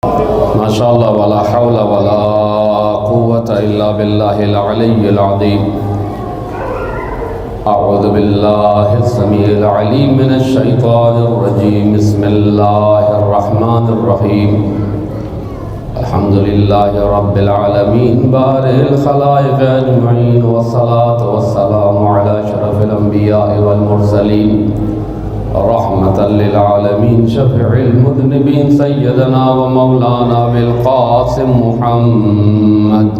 ما شاء الله ولا حول ولا قوة إلا بالله العلي العظيم. أعوذ بالله السميع العليم من الشيطان الرجيم. بسم الله الرحمن الرحيم. الحمد لله رب العالمين بارئ الخلائق أجمعين، والصلاة والسلام على أشرف الأنبياء والمرسلين رحمة للعالمين شفيع المذنبين سيدنا ومولانا بالقاسم محمد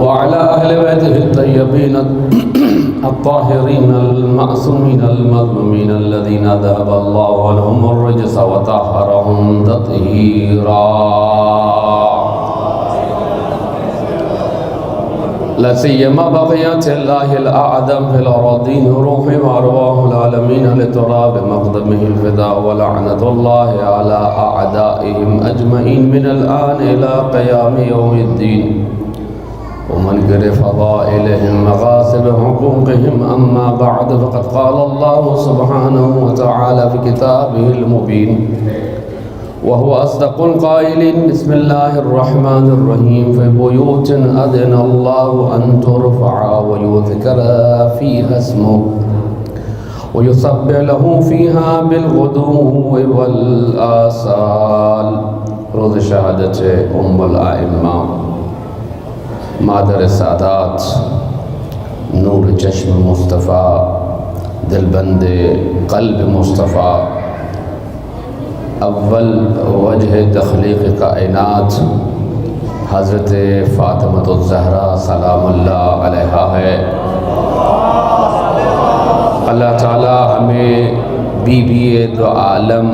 وعلى أهل بيته الطيبين الطاهرين المعصومين المظلومين الذين ذهب الله عنهم الرجس وطهرهم تطهيرا. لا سيما بقية الله الأعظم في الأراضين روح وأرواح العالمين لتراب مقدمه الفداء، ولعنة الله على أعدائهم أجمعين من الآن إلى قيام يوم الدين، ومنكر فضائلهم مغاصب حقوقهم. أما بعد، فقد قال الله سبحانه وتعالى في كتابه المبين وهو أصدق القائلين: بسم الله الرحمن الرحيم. في بيوت أذن الله أن ترفع ويذكر فيها اسمه ويسبح له فيها بالغدو والآصال. روز شہادت ام الائمہ، مادر سادات، نور چشم مصطفیٰ، دلبند قلب مصطفیٰ، اول وجہ تخلیق کائنات حضرت فاطمۃ الزہرا سلام اللہ علیہا ہے. اللہ تعالی ہمیں بی بی دو عالم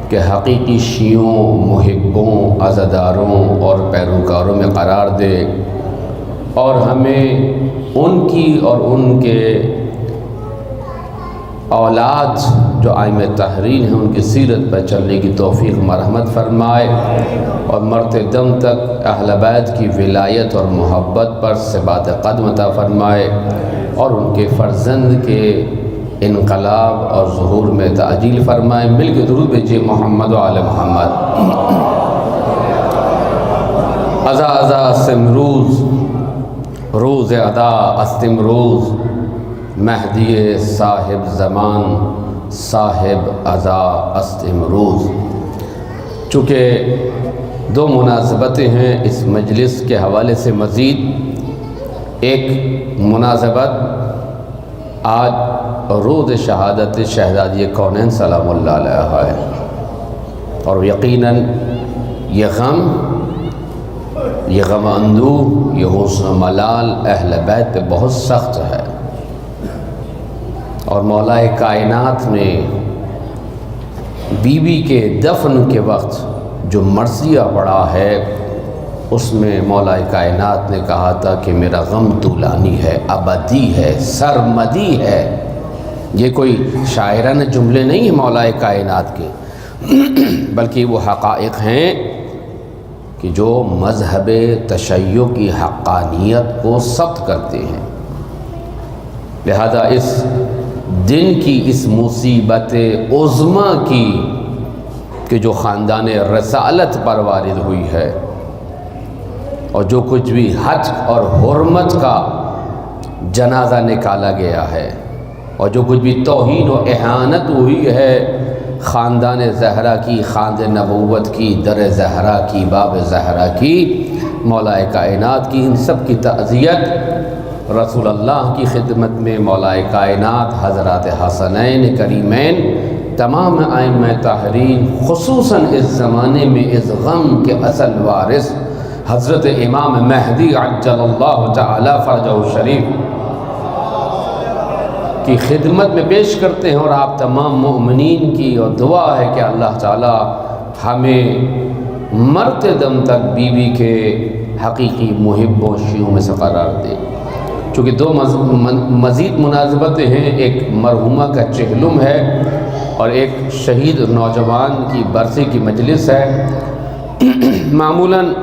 کے حقیقی شیعوں، محبوں، عزاداروں اور پیروکاروں میں قرار دے، اور ہمیں ان کی اور ان کے اولاد جو ائمہ تحریر ہیں ان کی سیرت پر چلنے کی توفیق مرحمت فرمائے، اور مرتے دم تک اہل بیت کی ولایت اور محبت پر ثبات قدم عطا فرمائے، اور ان کے فرزند کے انقلاب اور ظہور میں تعجیل فرمائے. مل کے درود بھیجیے محمد و آل محمد. ازا ازا استمروز، روز ادا استمروز، مہدی صاحب زمان صاحب ازا استمروز. چونکہ دو مناسبتیں ہیں اس مجلس کے حوالے سے، مزید ایک مناسبت آج روز شہادت شہزادی کونین سلام اللہ علیہ ہے، اور یقیناً یہ غم اندوہ، یہ حزن و ملال اہل بیت پہ بہت سخت ہے. اور مولا کائنات نے بی بی کے دفن کے وقت جو مرثیہ پڑھا ہے، اس میں مولا کائنات نے کہا تھا کہ میرا غم طولانی ہے، ابدی ہے، سرمدی ہے. یہ کوئی شاعرانہ جملے نہیں ہیں مولا کائنات کے، بلکہ وہ حقائق ہیں کہ جو مذہب تشیع کی حقانیت کو ثبت کرتے ہیں. لہذا اس دن کی اس مصیبت عظمیٰ کی کہ جو خاندان رسالت پر وارد ہوئی ہے، اور جو کچھ بھی حج اور حرمت کا جنازہ نکالا گیا ہے، اور جو کچھ بھی توہین و اہانت ہوئی ہے خاندان زہرا کی، خاند نبوت کی، در زہرا کی، باب زہرا کی، مولا کائنات کی، ان سب کی تعزیت رسول اللہ کی خدمت میں مولا کائنات حضرات حسنین کریمین، تمام ائمہ تحریر، خصوصاً اس زمانے میں اس غم کے اصل وارث حضرت امام مہدی عجل اللہ تعالی فرجہ الشریف کی خدمت میں پیش کرتے ہیں. اور آپ تمام مومنین کی اور دعا ہے کہ اللہ تعالی ہمیں مرتے دم تک بی بی کے حقیقی محبوں شیعوں میں سے قرار دے. چونکہ دو مزید مناسبتیں ہیں، ایک مرحومہ کا چہلم ہے اور ایک شہید نوجوان کی برسی کی مجلس ہے. معمولاً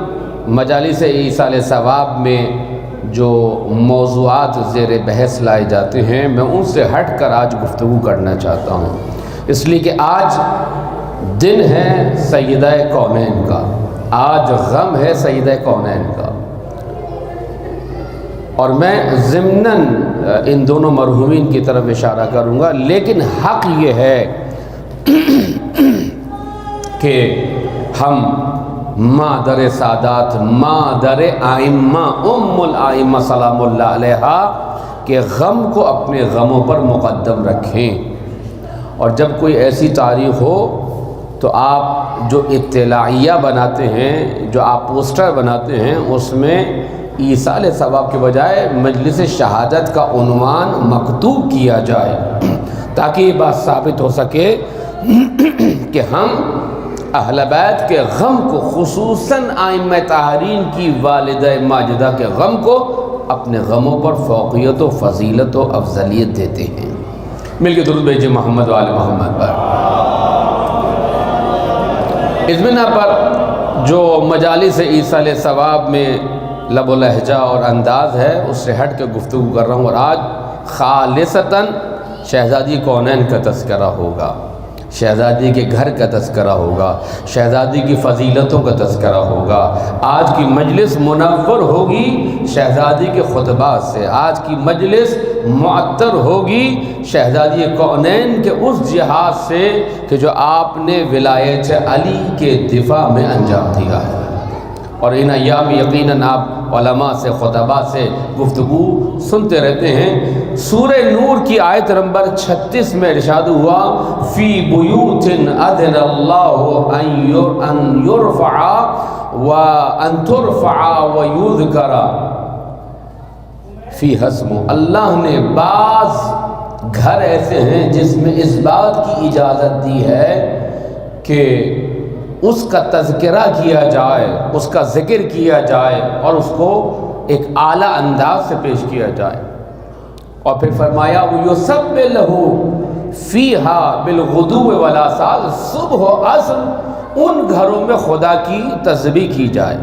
مجالس ایصال ثواب میں جو موضوعات زیر بحث لائے جاتے ہیں، میں ان سے ہٹ کر آج گفتگو کرنا چاہتا ہوں. اس لیے کہ آج دن ہے سیدہ کونین کا، آج غم ہے سیدہ کونین کا، اور میں ضمناً ان دونوں مرحومین کی طرف اشارہ کروں گا، لیکن حق یہ ہے کہ ہم مادر سادات، مادر آئمہ، ام الائمہ سلام اللہ علیہا کے غم کو اپنے غموں پر مقدم رکھیں۔ اور جب کوئی ایسی تاریخ ہو تو آپ جو اطلاعیہ بناتے ہیں، جو آپ پوسٹر بناتے ہیں، اس میں ایصال ثواب کے بجائے مجلس شہادت کا عنوان مکتوب کیا جائے، تاکہ یہ بات ثابت ہو سکے کہ ہم اہل بیت کے غم کو، خصوصاً ائمہ طاہرین کی والدہ ماجدہ کے غم کو، اپنے غموں پر فوقیت و فضیلت و افضلیت دیتے ہیں۔ مل کے درود بھیجیں محمد و آل محمد پر۔ اس بنا پر جو مجالس ایصال ثواب میں لب و لہجہ اور انداز ہے، اس سے ہٹ کے گفتگو کر رہا ہوں، اور آج خالصتاً شہزادی کونین کا تذکرہ ہوگا، شہزادی کے گھر کا تذکرہ ہوگا، شہزادی کی فضیلتوں کا تذکرہ ہوگا۔ آج کی مجلس منور ہوگی شہزادی کے خطبات سے، آج کی مجلس معطر ہوگی شہزادی کونین کے اس جہاد سے کہ جو آپ نے ولایت علی کے دفاع میں انجام دیا ہے۔ اور ان ایام یقیناً آپ علماء سے، خطباء سے گفتگو سنتے رہتے ہیں۔ سورہ نور کی آیت نمبر 36 میں ارشاد ہوا، فی بیوت اذن اللہ ان یرفع وان ترفع ویذکر فی اسمہ۔ اللہ نے بعض گھر ایسے ہیں جس میں اس بات کی اجازت دی ہے کہ اس کا تذکرہ کیا جائے، اس کا ذکر کیا جائے، اور اس کو ایک اعلیٰ انداز سے پیش کیا جائے۔ اور پھر فرمایا وَيُسَبِّحُ لَهُ فِيهَا بِالْغُدُوِّ وَالْآصَالِ، صبح و عصر ان گھروں میں خدا کی تسبیح کی جائے۔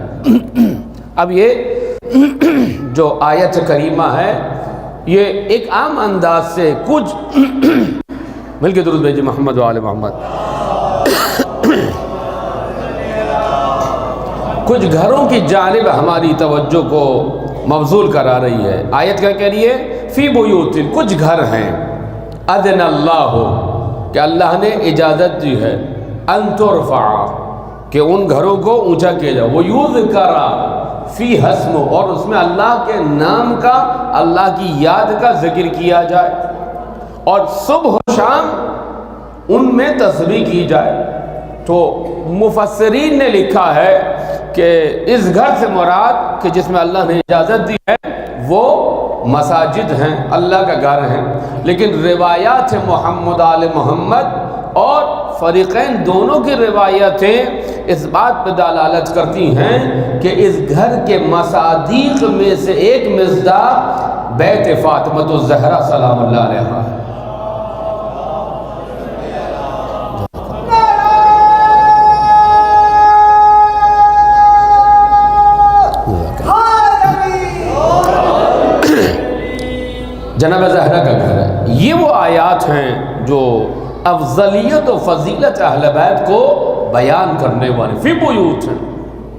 اب یہ جو آیت کریمہ ہے، یہ ایک عام انداز سے کچھ مل کے درود بھیجیں محمد و آل محمد، کچھ گھروں کی جانب ہماری توجہ کو مبذول کرا رہی ہے۔ آیت کیا کہہ رہی ہے؟ فی بیوت، کچھ گھر ہیں، اذن اللہ، کہ اللہ نے اجازت دی ہے، ان ترفع، کہ ان گھروں کو اونچا کیا جائے، ویذکر فی اسمہ، اور اس میں اللہ کے نام کا، اللہ کی یاد کا ذکر کیا جائے، اور صبح و شام ان میں تسبیح کی جائے۔ تو مفسرین نے لکھا ہے کہ اس گھر سے مراد کہ جس میں اللہ نے اجازت دی ہے وہ مساجد ہیں، اللہ کا گھر ہیں، لیکن روایات محمد آل محمد اور فریقین دونوں کی روایتیں اس بات پہ دلالت کرتی ہیں کہ اس گھر کے مصادیق میں سے ایک مصداق بیت فاطمہ الزہرا سلام اللہ علیہا ہے۔ جناب زہرا کا گھر ہے۔ یہ وہ آیات ہیں جو افضلیت و فضیلت اہل بیت کو بیان کرنے والے۔ فی بیوت،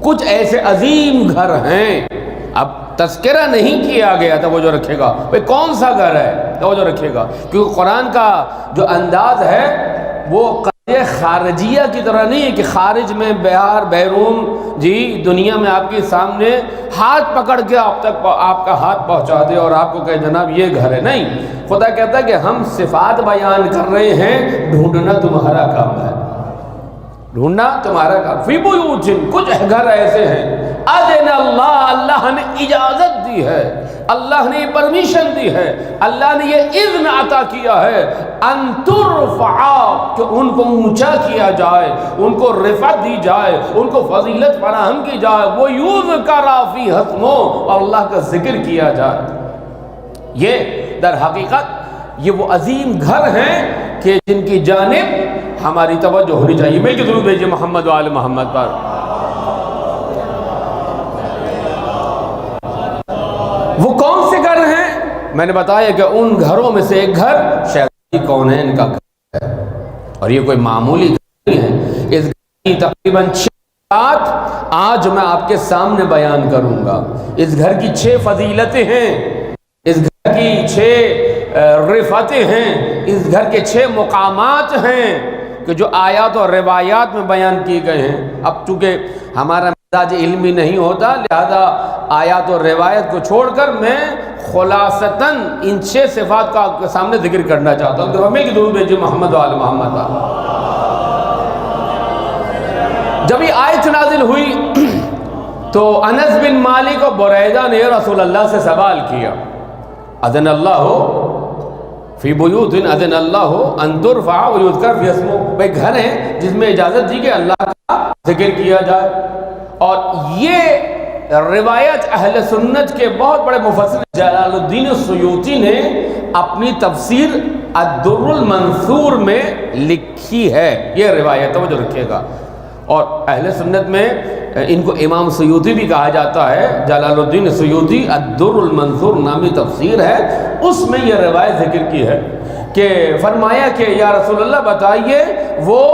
کچھ ایسے عظیم گھر ہیں، اب تذکرہ نہیں کیا گیا، توجہ رکھے گا، بھئی کون سا گھر ہے، توجہ رکھے گا، کیونکہ قرآن کا جو انداز ہے وہ خارجیہ کی طرح نہیں ہے کہ خارج میں باہر بیرون جی دنیا میں آپ کے سامنے ہاتھ پکڑ کے آپ تک آپ کا ہاتھ پہنچا دے اور آپ کو کہے جناب یہ گھر ہے۔ نہیں، خدا کہتا ہے کہ ہم صفات بیان کر رہے ہیں، ڈھونڈنا تمہارا کام ہے، ڈھونڈنا تمہارا کام۔ فی بیوت، کچھ گھر ایسے ہیں، اذن اللہ، اللہ نے اجازت دی ہے، اللہ نے پرمیشن دی ہے، اللہ نے یہ اذن عطا کیا ہے، ان ترفع، کہ ان کو اونچا کیا جائے، ان کو رفعت دی جائے، ان کو فضیلت فراہم کی جائے، وہ یذکر فی اسمہ، اور اللہ کا ذکر کیا جائے۔ یہ در حقیقت یہ وہ عظیم گھر ہیں کہ جن کی جانب ہماری توجہ ہونی چاہیے۔ میں کہ درود بھیجئے محمد و آل محمد پر۔ وہ کون سے گھر ہیں؟ میں نے بتایا کہ ان گھروں میں سے ایک گھر شہزادی کونین کا گھر ہے، اور یہ کوئی معمولی گھر نہیں ہے. اس گھر کی تقریباً 6 بات آج میں آپ کے سامنے بیان کروں گا. اس گھر کی 6 فضیلتیں ہیں، اس گھر کی 6 رفعتیں ہیں، اس گھر کے 6 مقامات ہیں کہ جو آیات اور روایات میں بیان کیے گئے ہیں. اب چونکہ ہمارا مزاج علمی نہیں ہوتا، لہذا آیات اور روایت کو چھوڑ کر میں خلاصتاً ان 6 صفات کا آپ کے سامنے ذکر کرنا چاہتا ہوں. تو ہمیں کہ درود بھیجیے محمد و آل محمد. جب یہ آیت نازل ہوئی تو انس بن مالک و بریدہ نے رسول اللہ سے سوال کیا، اذن اللہ فی بیوت اذن اللہ ان ترفع ویذکر فی اسمہ. بھئی گھر ہیں جس میں اجازت دی کہ اللہ کا ذکر کیا جائے. اور یہ روایت اہل سنت کے بہت بڑے مفسر جلال الدین السیوطی نے اپنی تفسیر الدر المنثور میں لکھی ہے. یہ روایت توجہ رکھیے گا. اور اہل سنت میں ان کو امام سیوطی بھی کہا جاتا ہے. جلال الدین سیوطی الدر المنثور نامی تفسیر ہے، اس میں یہ روایت ذکر کی ہے کہ فرمایا کہ یا رسول اللہ بتائیے وہ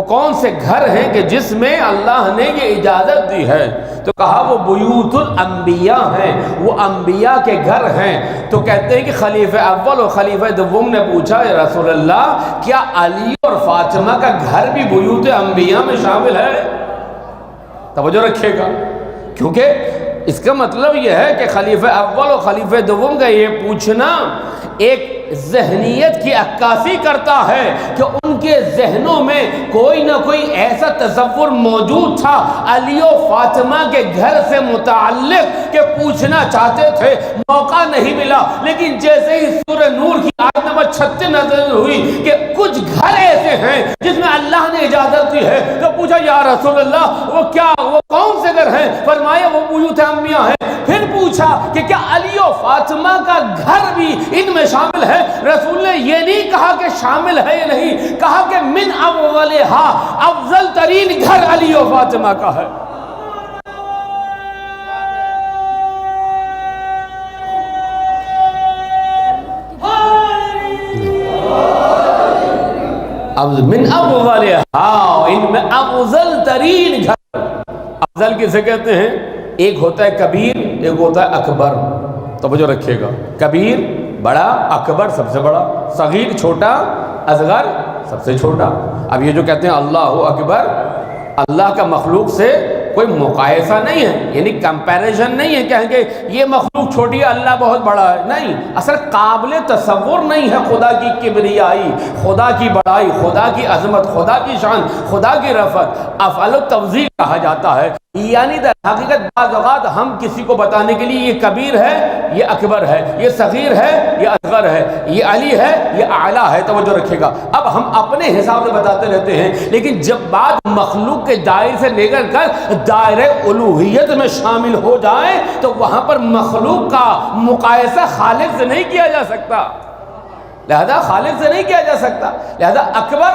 کون سے گھر ہیں کہ جس میں اللہ نے یہ اجازت دی ہے. تو کہا وہ بیوت الانبیاء ہیں، وہ انبیاء کے گھر ہیں. تو کہتے ہیں کہ خلیفہ اول اور خلیفہ دوم نے پوچھا یا رسول اللہ کیا علی اور فاطمہ کا گھر بھی بیوت انبیاء میں شامل ہے؟ توجہ رکھیے گا، کیونکہ اس کا مطلب یہ ہے کہ خلیفہ اول اور خلیفہ دوم کا یہ پوچھنا ایک ذہنیت کی عکاسی کرتا ہے کہ ان کے ذہنوں میں کوئی نہ کوئی ایسا تصور موجود تھا علی و فاطمہ کے گھر سے متعلق کہ پوچھنا چاہتے تھے، موقع نہیں ملا. لیکن جیسے ہی سورہ نور کی آیت نمبر 36 نازل ہوئی کہ کچھ گھر ایسے ہیں جس میں اللہ نے اجازت دی ہے، تو پوچھا یا رسول اللہ وہ کون سے گھر ہیں؟ فرمایا وہ بیوت انبیاء ہیں. پھر پوچھا کہ کیا علی و فاطمہ کا گھر بھی ان میں شامل ہے؟ رسول نے یہ نہیں کہا کہ شامل ہے یا نہیں، کہا کہ من اولہا، افضل ترین گھر علی و فاطمہ کا ہے. من اولہا، ان میں افضل ترین گھر. افضل کسے کہتے ہیں؟ ایک ہوتا ہے کبیر، ایک ہوتا ہے اکبر. توجہ رکھیے گا، کبیر بڑا، اکبر سب سے بڑا، صغیر چھوٹا، اصغر سب سے چھوٹا. اب یہ جو کہتے ہیں اللہ اکبر، اللہ کا مخلوق سے کوئی مقایسہ نہیں ہے، یعنی کمپیریزن نہیں ہے کہیں کہ یہ مخلوق چھوٹی ہے اللہ بہت بڑا ہے. نہیں، اصل قابل تصور نہیں ہے خدا کی کبریائی، خدا کی بڑائی، خدا کی عظمت، خدا کی شان، خدا کی رفعت. افعال التفضیل کہا جاتا ہے. یعنی در حقیقت بعض اوقات ہم کسی کو بتانے کے لیے یہ کبیر ہے، یہ اکبر ہے، یہ صغیر ہے، یہ اصغر ہے، یہ علی ہے، یہ اعلیٰ ہے. توجہ رکھے گا. اب ہم اپنے حساب سے بتاتے رہتے ہیں، لیکن جب بات مخلوق کے دائرے سے لے کر دائرہ الوہیت میں شامل ہو جائے تو وہاں پر مخلوق کا مقایسہ خالق سے نہیں کیا جا سکتا. لہذا خالق سے نہیں کیا جا سکتا. لہذا اکبر.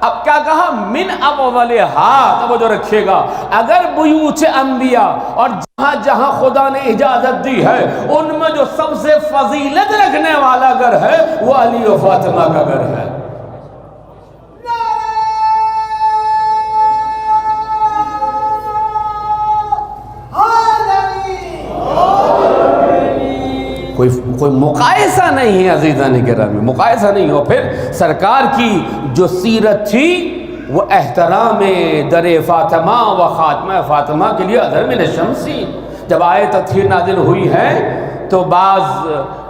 اب کیا کہا؟ من اولہا. توجہ رکھیے گا، اگر بیوت انبیاء اور جہاں جہاں خدا نے اجازت دی ہے ان میں جو سب سے فضیلت رکھنے والا گھر ہے وہ علی و فاطمہ کا گھر ہے. کوئی مقایسہ نہیں ہے عزیزان گرامی، مقایسہ نہیں ہو. پھر سرکار کی جو سیرت تھی وہ احترام در فاطمہ و خاتمہ فاطمہ کے لیے ازہر من الشمسی. جب آیت تطہیر نازل ہوئی ہے تو بعض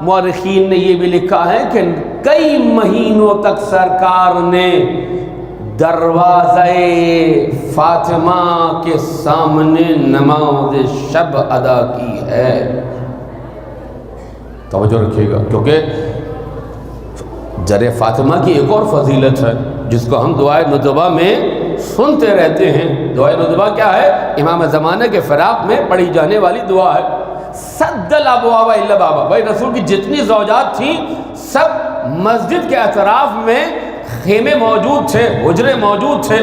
مورخین نے یہ بھی لکھا ہے کہ کئی مہینوں تک سرکار نے دروازہ فاطمہ کے سامنے نماز شب ادا کی ہے. توجہ رکھیے گا، کیونکہ در فاطمہ کی ایک اور فضیلت ہے جس کو ہم دعائے ندبہ میں سنتے رہتے ہیں. دعائے ندبہ کیا ہے؟ امام زمانہ کے فراق میں پڑھی جانے والی دعا ہے. سد الابواب الا بابا. بھائی رسول کی جتنی زوجات تھیں سب مسجد کے اطراف میں خیمے موجود تھے، حجرے موجود تھے.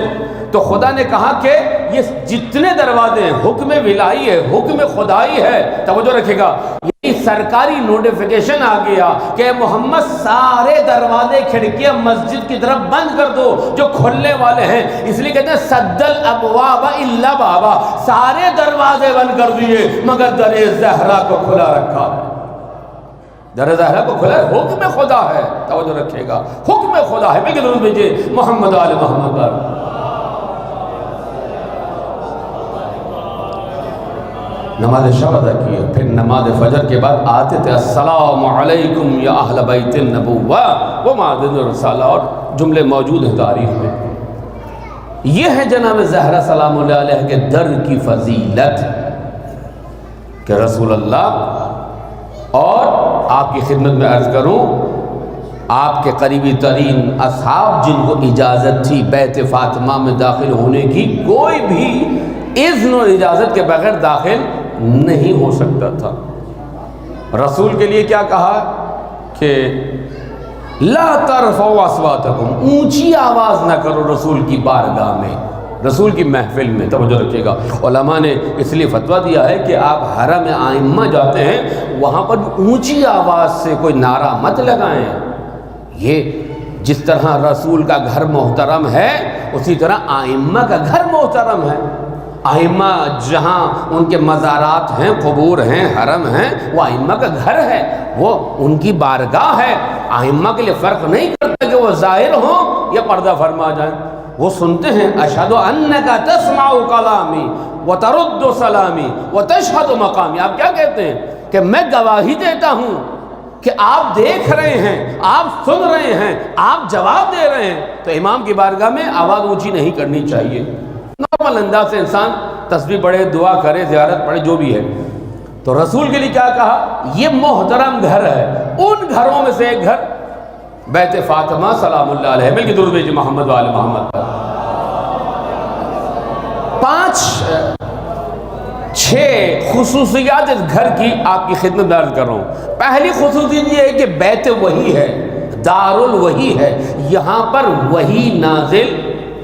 تو خدا نے کہا کہ یہ جتنے دروازے ہیں حکم الہی ہے، حکم خدائی ہے. توجہ رکھے گا، یہ سرکاری نوٹیفیکیشن آ گیا کہ محمد سارے دروازے کھڑکیاں مسجد کی طرف بند کر دو جو کھلنے والے ہیں، اس لیے کہتے ہیں سد الابواب الا بابا، سارے دروازے بند کر دیے مگر در زہرا کو کھلا رکھا ہے۔ در زہرا کو کھلا ہے، حکم خدا ہے، توجہ رکھے گا، حکم خدا ہے۔ میں درود بھیجیے محمد آل محمد پر۔ نماز شب ادا کی، پھر نماز فجر کے بعد آتے تھے السلام علیکم یا اہل بیت النبوہ و معدن الرسالہ، اور جملے موجود ہیں تاریخ میں۔ یہ ہے جناب زہرا سلام اللہ علیہ کے در کی فضیلت کہ رسول اللہ، اور آپ کی خدمت میں عرض کروں آپ کے قریبی ترین اصحاب جن کو اجازت تھی بیت فاطمہ میں داخل ہونے کی، کوئی بھی اذن و اجازت کے بغیر داخل نہیں ہو سکتا تھا۔ رسول کے لیے کیا کہا کہ لا ترفعوا اصواتکم، اونچی آواز نہ کرو رسول کی بارگاہ میں، رسول کی محفل میں، توجہ رکھیے گا۔ علماء نے اس لیے فتویٰ دیا ہے کہ آپ حرم ائمہ جاتے ہیں وہاں پر اونچی آواز سے کوئی نعرہ مت لگائیں۔ یہ جس طرح رسول کا گھر محترم ہے اسی طرح ائمہ کا گھر محترم ہے۔ ائمہ جہاں ان کے مزارات ہیں، قبور ہیں، حرم ہیں، وہ ائمہ کا گھر ہے، وہ ان کی بارگاہ ہے۔ ائمہ کے لیے فرق نہیں کرتا کہ وہ ظاہر ہوں یا پردہ فرما جائیں، وہ سنتے ہیں اشہد انک تسمع کلامی وترد سلامی وتشہد مقامی۔ آپ کیا کہتے ہیں کہ میں گواہی دیتا ہوں کہ آپ دیکھ رہے ہیں، آپ سن رہے ہیں، آپ جواب دے رہے ہیں۔ تو امام کی بارگاہ میں آواز اونچی نہیں کرنی چاہیے، نارمل انداز سے انسان تسبیح پڑھے، دعا کرے، زیارت پڑھے، جو بھی ہے۔ تو رسول کے لیے کیا کہا؟ یہ محترم گھر ہے، ان گھروں میں سے ایک گھر بیت فاطمہ سلام اللہ علیہ۔ مل کے درود بھیجئے محمد و آل محمد پر۔ 5-6 خصوصیات اس گھر کی آپ کی خدمت میں عرض کر رہا ہوں۔ پہلی خصوصیت یہ ہے کہ بیت وحی ہے، دار الوحی ہے، یہاں پر وحی نازل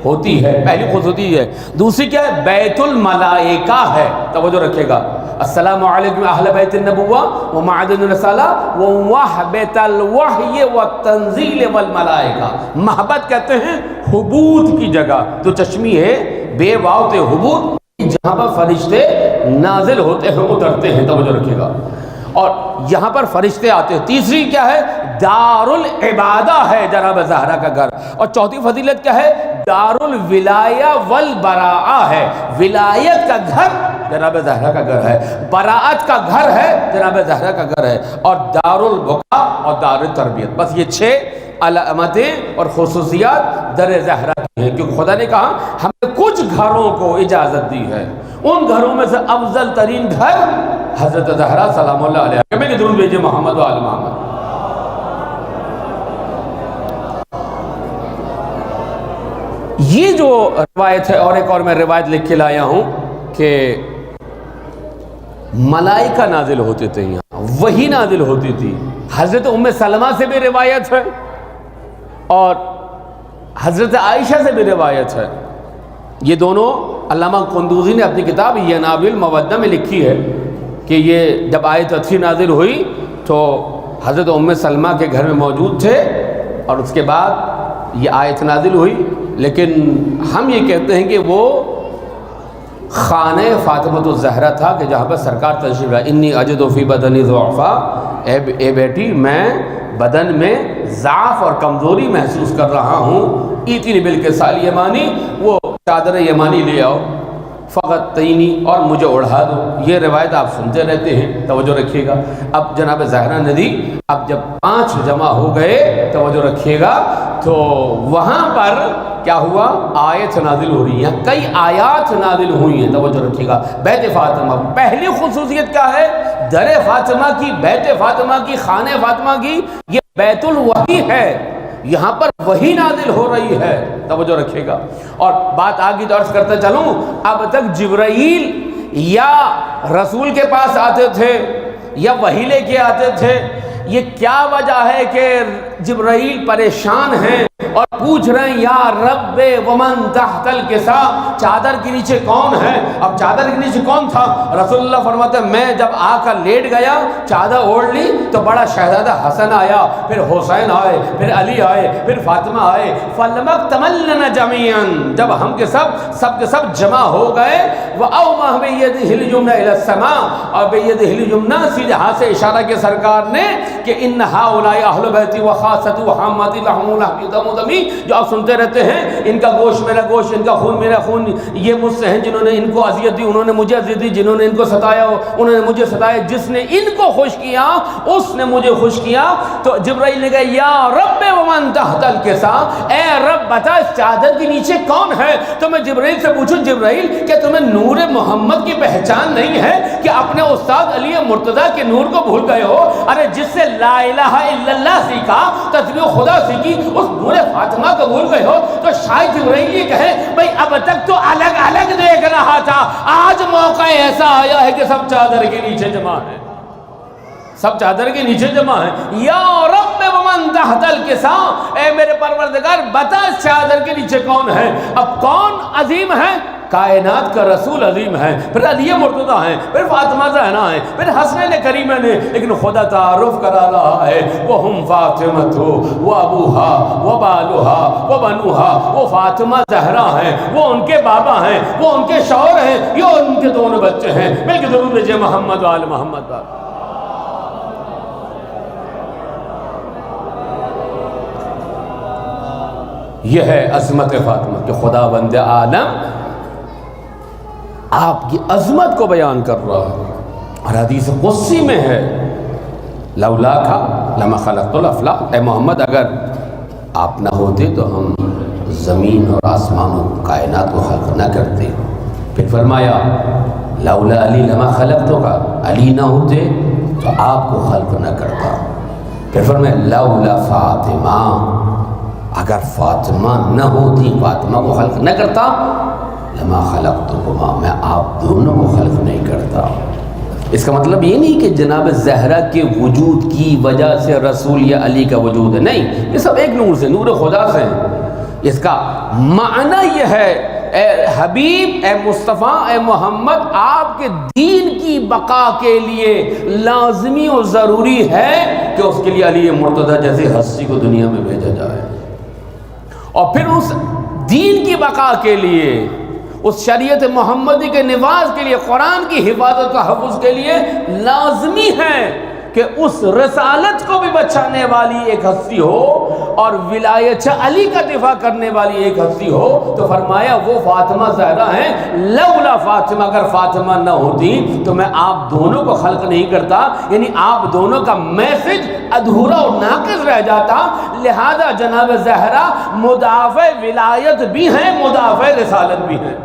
ہوتی ہے، پہلی خصوصیت ہے۔ دوسری کیا ہے؟ بیت الملائکہ ہے، توجہ رکھے گا۔ السلام علیکم اہل بیت النبوہ و معدن الرسالہ و وحبۃ الوحی والتنزیل والملائکہ۔ محبت کہتے ہیں حبوط کی جگہ، تو چشمی ہے بے واو تے حبوط، جہاں پر فرشتے نازل ہوتے ہیں، اترتے ہیں، توجہ رکھیے گا، اور یہاں پر فرشتے آتے ہیں۔ تیسری کیا ہے؟ دار العبادہ ہے جناب زہرا کا گھر۔ اور چوتھی فضیلت کیا ہے؟ دار الولایہ والبراءہ ہے، ولایت کا گھر جناب زہرا کا گھر ہے، براءت کا گھر ہے جناب زہرا کا گھر ہے، اور دار البقاء اور دار التربیت۔ بس یہ 6 علامتیں اور خصوصیات در زہرا کی ہیں، کیونکہ خدا نے کہا ہم نے کچھ گھروں کو اجازت دی ہے، ان گھروں میں سے افضل ترین گھر حضرت زہرا سلام اللہ علیہ۔ میں درود بھیجئے محمد و آل محمد۔ یہ جو روایت ہے، اور ایک اور میں روایت لکھ کے لایا ہوں کہ ملائکہ نازل ہوتے تھے، یہاں وحی نازل ہوتی تھی۔ حضرت ام سلمہ سے بھی روایت ہے اور حضرت عائشہ سے بھی روایت ہے۔ یہ دونوں علامہ قندوزی نے اپنی کتاب ینابل مودہ میں لکھی ہے کہ یہ جب آیت اچھی نازل ہوئی تو حضرت ام سلمہ کے گھر میں موجود تھے، اور اس کے بعد یہ آیت نازل ہوئی۔ لیکن ہم یہ کہتے ہیں کہ وہ خانہ فاطمۃ الزہرا تھا کہ جہاں پر سرکار تشریف لائے۔ انی اجد فی بدنی ضعفا، اے بیٹی میں بدن میں ضعف اور کمزوری محسوس کر رہا ہوں، ایتنی بالکسال یمانی، وہ چادر یمانی لے آؤ، فقط تینی، اور مجھے اڑھا دو۔ یہ روایت آپ سنتے رہتے ہیں، توجہ رکھیے گا۔ اب جناب زہرا ندی اب جب 5 جمع ہو گئے، توجہ رکھیے گا، تو وہاں پر کیا ہوا؟ آیت نازل ہو رہی ہیں، کئی آیات نازل ہوئی ہیں، توجہ رکھیے گا۔ بیت فاطمہ، پہلی خصوصیت کیا ہے؟ در فاطمہ کی، بیت فاطمہ کی، خانہ فاطمہ کی، یہ بیت الوحی ہے، یہاں پر وحی نازل ہو رہی ہے، توجہ رکھیے گا۔ اور بات آگے تو عرض کرتا چلوں، اب تک جبرائیل یا رسول کے پاس آتے تھے یا وحی لے کے آتے تھے، یہ کیا وجہ ہے کہ جبرائیل پریشان ہیں اور پوچھ رہے ہیں یا رب ومن تحت الکسا، چادر کے نیچے کون ہے؟ اب چادر کے نیچے کون تھا؟ رسول اللہ فرماتے ہیں میں جب آ کر لیٹ گیا، چادر اوڑھ لی تو بڑا شہزادہ حسن آیا، پھر حسین آئے، پھر علی آئے، پھر فاطمہ آئے، فلمک تملنا جميعا، جب ہم کے سب جمع ہو گئے، وَأَوْمَهْ بِيَدِهِ الْيُمْنَى إِلَى السَّمَاءِ، اور بِيَدِهِ الْيُمْنَى سیدھے ہاتھ سے اشارہ کے سرکار نے کہ ان هؤلاء اہل بیتی وخاصتی وحامتی لحم لحمی دم دمی، جو آپ سنتے رہتے ہیں ان کا گوشت میرا گوشت، ان کا خون میرا خون، یہ مجھ سے ہیں جنہوں نے ان کو اذیت دی، انہوں نے مجھے اذیت دی، جنہوں نے ان کو ستایا انہوں نے مجھے ستایا، جس نے ان کو خوش کیا اس نے مجھے خوش کیا۔ تو جبرائیل نے کہا یا رب ومن تحت الکسا، اے رب بتا اس چادر کے نیچے کون ہے؟ تو میں جبرائیل سے پوچھوں جبرائیل کہ تمہیں نور محمد کی پہچان نہیں ہے کہ اپنے استاد علی مرتضیٰ کے نور کو بھول گئے ہو؟ ارے جس سے لا الہ الا اللہ سیکھا، تسبیح خدا سیکھی، اس نور فاطمہ کو بھول گئے ہو؟ تو شاید جبرائیل یہ کہے بھئی اب تک تو الگ الگ دیکھ رہا تھا، آج موقع ایسا آیا ہے کہ سب چادر کے نیچے جمع ہے، سب چادر کے نیچے جمع ہے۔ یا رب ومن تحت الکسا، اے میرے پروردگار بتا اس چادر کے نیچے کون ہے؟ اب کون عظیم ہے؟ کائنات کا رسول عظیم ہے، پھر علی مرتضیٰ ہیں، پھر فاطمہ زہرا ہیں، پھر حسنین کریمین ہیں، لیکن خدا تعارف کرا رہا ہے وَهُمْ فَاطِمَةُ وَأَبُوهَا وَبَالُهَا وَبَنُوهَا، وہ فاطمہ زہرا ہیں، وہ ان کے بابا ہیں، وہ ان کے شوہر ہیں، یہ ان کے دونوں بچے ہیں۔ مل کے ضرور بھیجے محمد وآل محمد۔ یہ ہے عظمت فاطمہ کہ خدا بند عالم آپ کی عظمت کو بیان کر رہا ہے، اور حدیث قدسی میں ہے لولاک لما خلقت الافلاک، اے محمد اگر آپ نہ ہوتے تو ہم زمین اور آسمان و کائنات کو خلق نہ کرتے۔ پھر فرمایا لولا علی لما خلقتک، علی نہ ہوتے تو آپ کو خلق نہ کرتا۔ پھر فرمایا لولا فاطمہ، اگر فاطمہ نہ ہوتی، فاطمہ کو خلق نہ کرتا، لما خلقتکما، میں آپ دونوں کو خلق نہیں کرتا۔ اس کا مطلب یہ نہیں کہ جناب زہرا کے وجود کی وجہ سے رسول یا علی کا وجود ہے، نہیں، یہ سب ایک نور سے، نور خدا سے ہیں۔ اس کا معنی یہ ہے اے حبیب، اے مصطفیٰ، اے محمد، آپ کے دین کی بقا کے لیے لازمی اور ضروری ہے کہ اس کے لیے علی مرتضیٰ جیسی ہستی کو دنیا میں بھیجا جائے، اور پھر اس دین کی بقا کے لیے، اس شریعت محمدی کے نفاذ کے لیے، قرآن کی حفاظت و تحفظ کے لیے لازمی ہے کہ اس رسالت کو بھی بچانے والی ایک ہستی ہو اور ولایت علی کا دفاع کرنے والی ایک ہستی ہو۔ تو فرمایا وہ فاطمہ زہرا ہیں، لولا فاطمہ، اگر فاطمہ نہ ہوتی تو میں آپ دونوں کو خلق نہیں کرتا، یعنی آپ دونوں کا میسج ادھورا اور ناقص رہ جاتا۔ لہذا جناب زہرا مدافع ولایت بھی ہیں، مدافع رسالت بھی ہیں،